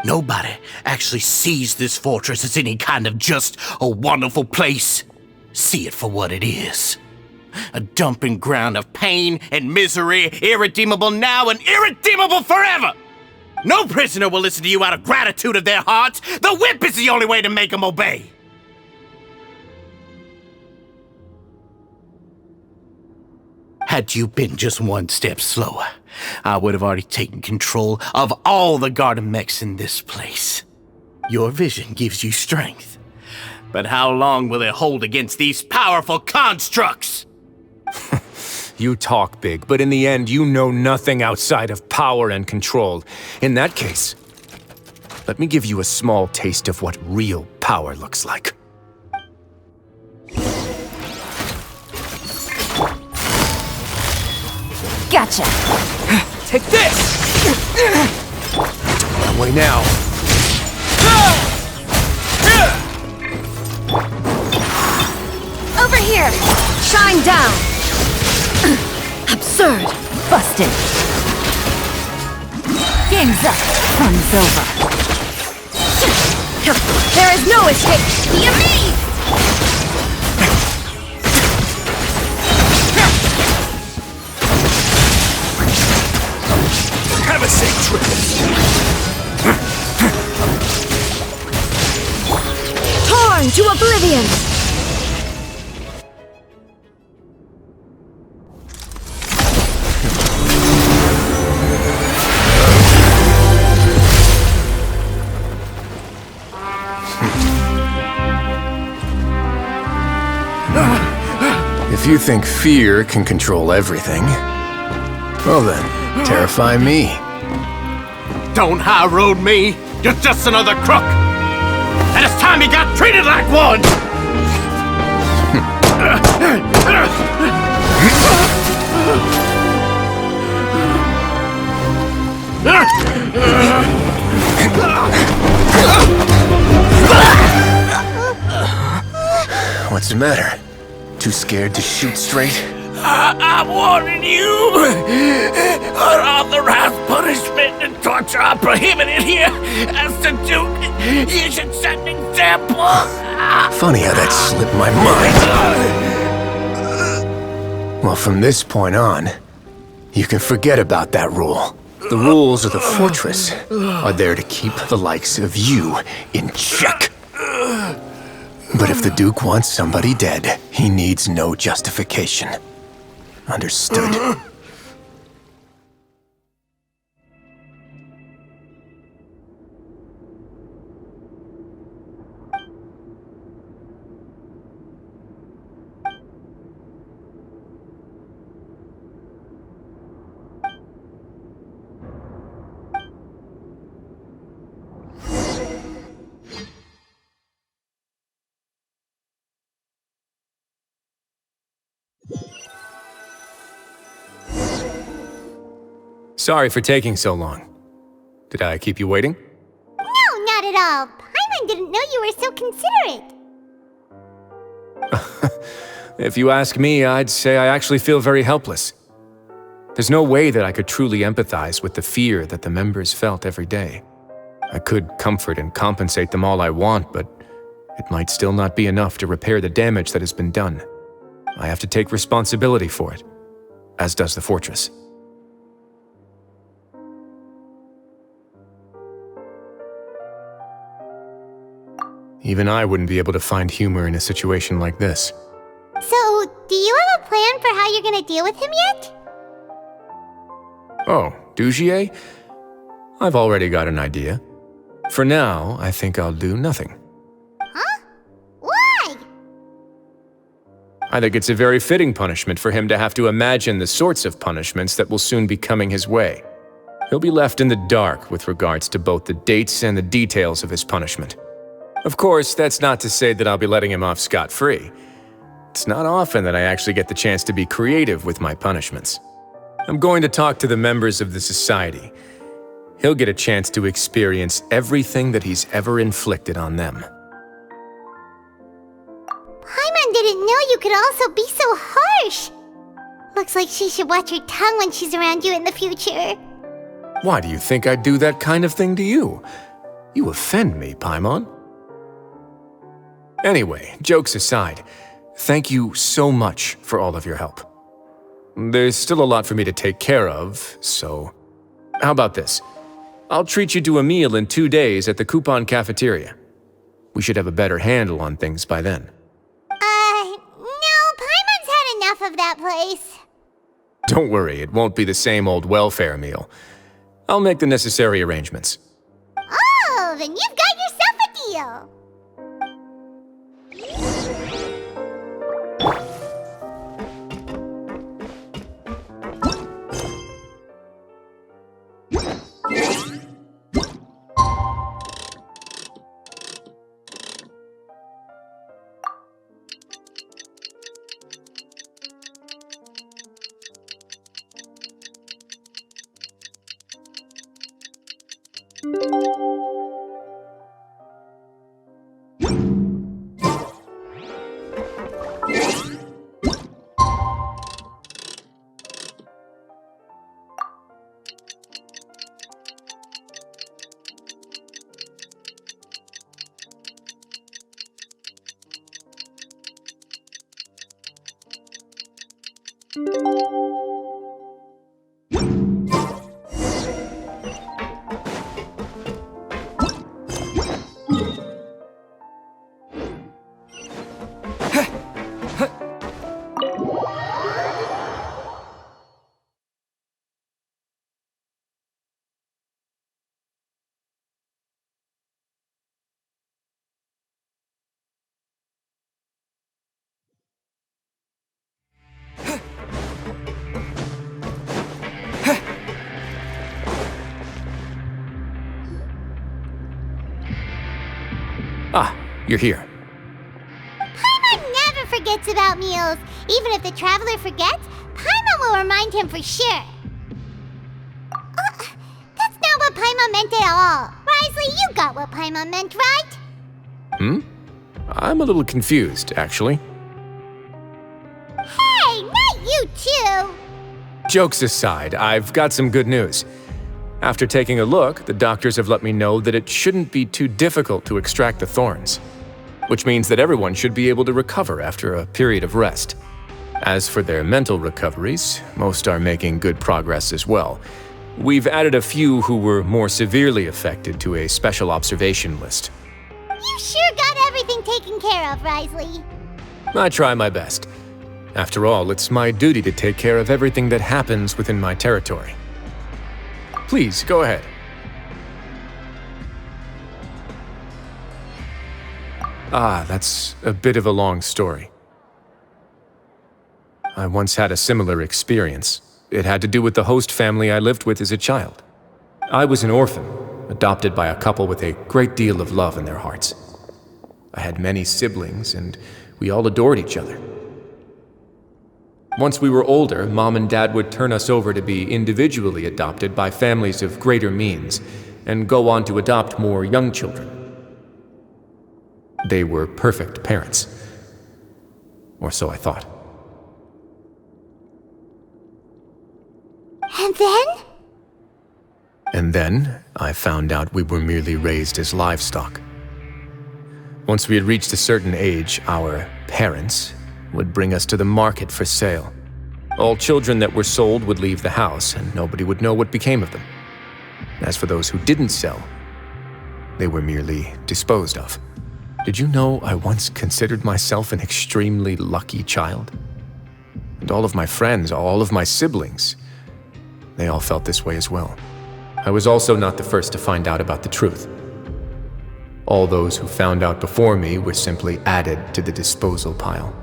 Nobody actually sees this fortress as any kind of just a wonderful place. See it for what it is. A dumping ground of pain and misery, irredeemable now and irredeemable forever! No prisoner will listen to you out of gratitude of their hearts. The whip is the only way to make them obey. Had you been just one step slower, I would have already taken control of all the garden mechs in this place. Your vision gives you strength. But how long will it hold against these powerful constructs?
You talk big, but in the end, you know nothing outside of power and control. In that case, let me give you a small taste of what real power looks like.
Gotcha!
Take this! That way now.
Over here! Shine down! Absurd! Busted! Game's up! Fun's over! There is no escape! Be amazed!
Have a safe trip!
Torn to oblivion!
If you think fear can control everything, well then, terrify me.
Don't high road me! You're just another crook! And it's time you got treated like one!
What's the matter? Too scared to shoot straight?
I'm warning you! Unauthorized punishment and torture are prohibited here! As the Duke, you should set an example!
Funny how that slipped my mind. Well, from this point on, you can forget about that rule. The rules of the fortress are there to keep the likes of you in check. But if the Duke wants somebody dead, he needs no justification. Understood. Sorry for taking so long. Did I keep you waiting?
No, not at all. Paimon didn't know you were so considerate.
If you ask me, I'd say I actually feel very helpless. There's no way that I could truly empathize with the fear that the members felt every day. I could comfort and compensate them all I want, but it might still not be enough to repair the damage that has been done. I have to take responsibility for it, as does the fortress. Even I wouldn't be able to find humor in a situation like this.
So, do you have a plan for how you're gonna deal with him yet?
Oh, Dugier? I've already got an idea. For now, I think I'll do nothing.
Huh? Why?
I think it's a very fitting punishment for him to have to imagine the sorts of punishments that will soon be coming his way. He'll be left in the dark with regards to both the dates and the details of his punishment. Of course, that's not to say that I'll be letting him off scot-free. It's not often that I actually get the chance to be creative with my punishments. I'm going to talk to the members of the society. He'll get a chance to experience everything that he's ever inflicted on them.
Paimon didn't know you could also be so harsh. Looks like she should watch her tongue when she's around you in the future.
Why do you think I'd do that kind of thing to you? You offend me, Paimon. Anyway, jokes aside, thank you so much for all of your help. There's still a lot for me to take care of, so... How about this? I'll treat you to a meal in 2 days at the Coupon Cafeteria. We should have a better handle on things by then.
No, Paimon's had enough of that place.
Don't worry, it won't be the same old welfare meal. I'll make the necessary arrangements.
Oh, then you've got yourself a deal.
you're here.
Paimon never forgets about meals. Even if the traveler forgets, Paimon will remind him for sure. That's not what Paimon meant at all. Wriothesley, you got what Paimon meant, right?
I'm a little confused, actually.
Hey, not you too!
Jokes aside, I've got some good news. After taking a look, the doctors have let me know that it shouldn't be too difficult to extract the thorns, which means that everyone should be able to recover after a period of rest. As for their mental recoveries, most are making good progress as well. We've added a few who were more severely affected to a special observation list.
You sure got everything taken care of, Wriothesley.
I try my best. After all, it's my duty to take care of everything that happens within my territory. Please, go ahead. That's a bit of a long story. I once had a similar experience. It had to do with the host family I lived with as a child. I was an orphan, adopted by a couple with a great deal of love in their hearts. I had many siblings, and we all adored each other. Once we were older, Mom and Dad would turn us over to be individually adopted by families of greater means, and go on to adopt more young children. They were perfect parents. Or so I thought.
And then?
And then, I found out we were merely raised as livestock. Once we had reached a certain age, our parents would bring us to the market for sale. All children that were sold would leave the house, and nobody would know what became of them. As for those who didn't sell, they were merely disposed of. Did you know I once considered myself an extremely lucky child? And all of my friends, all of my siblings, they all felt this way as well. I was also not the first to find out about the truth. All those who found out before me were simply added to the disposal pile.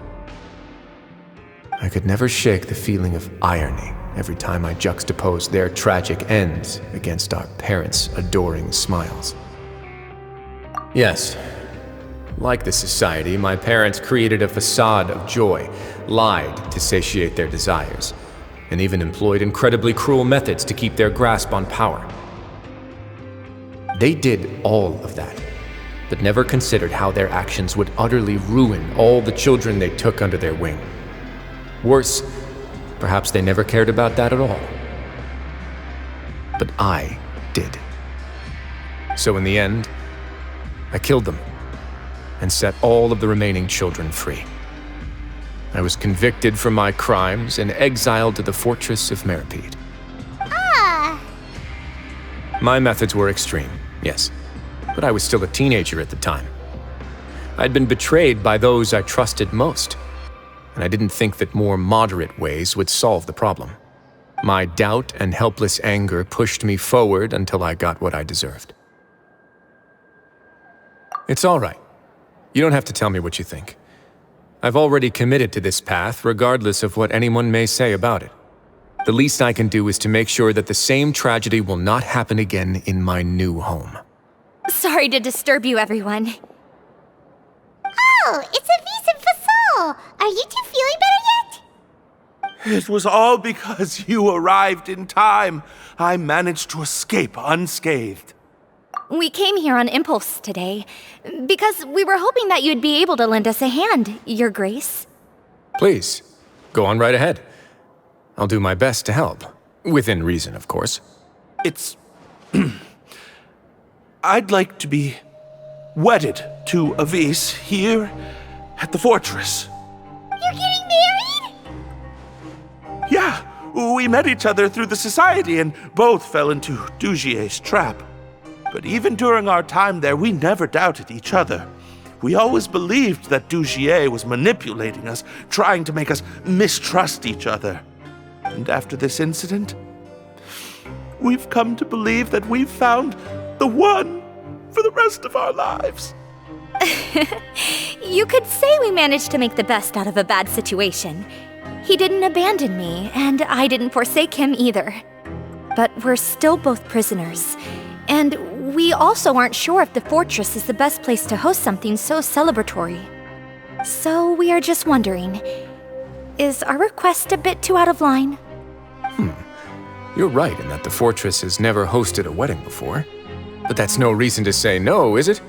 I could never shake the feeling of irony every time I juxtaposed their tragic ends against our parents' adoring smiles. Yes, like the society, my parents created a facade of joy, lied to satiate their desires, and even employed incredibly cruel methods to keep their grasp on power. They did all of that, but never considered how their actions would utterly ruin all the children they took under their wing. Worse, perhaps they never cared about that at all. But I did. So in the end, I killed them and set all of the remaining children free. I was convicted for my crimes and exiled to the fortress of Meripede. My methods were extreme, yes, but I was still a teenager at the time. I'd been betrayed by those I trusted most, and I didn't think that more moderate ways would solve the problem. My doubt and helpless anger pushed me forward until I got what I deserved. It's all right. You don't have to tell me what you think. I've already committed to this path, regardless of what anyone may say about it. The least I can do is to make sure that the same tragedy will not happen again in my new home.
Sorry to disturb you, everyone.
Oh, it's Avis and Fasol! Are you two feeling better yet?
It was all because you arrived in time. I managed to escape unscathed.
We came here on impulse today, because we were hoping that you'd be able to lend us a hand, Your Grace.
Please, go on right ahead. I'll do my best to help. Within reason, of course.
It's... I'd like to be wedded to Avis here at the fortress.
You're getting married?
Yeah, we met each other through the society and both fell into Dugier's trap. But even during our time there, we never doubted each other. We always believed that Dugier was manipulating us, trying to make us mistrust each other. And after this incident, we've come to believe that we've found the one for the rest of our lives.
You could say we managed to make the best out of a bad situation. He didn't abandon me, and I didn't forsake him either. But we're still both prisoners, and we also aren't sure if the fortress is the best place to host something so celebratory. So we are just wondering, is our request a bit too out of line?
You're right in that the fortress has never hosted a wedding before. But that's no reason to say no, is it?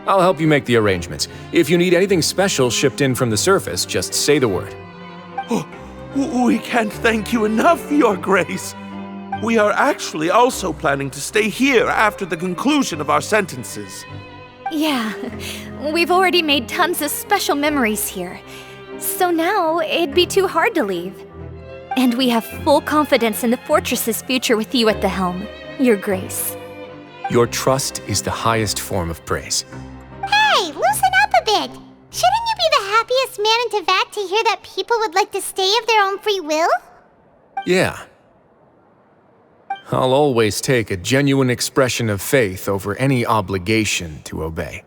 I'll help you make the arrangements. If you need anything special shipped in from the surface, just say the word.
We can't thank you enough, Your Grace. We are actually also planning to stay here after the conclusion of our sentences.
Yeah, we've already made tons of special memories here. So now, it'd be too hard to leave. And we have full confidence in the fortress's future with you at the helm, Your Grace.
Your trust is the highest form of praise.
Hey, loosen up a bit. Shouldn't you be the happiest man in Teyvat to hear that people would like to stay of their own free will?
Yeah. I'll always take a genuine expression of faith over any obligation to obey.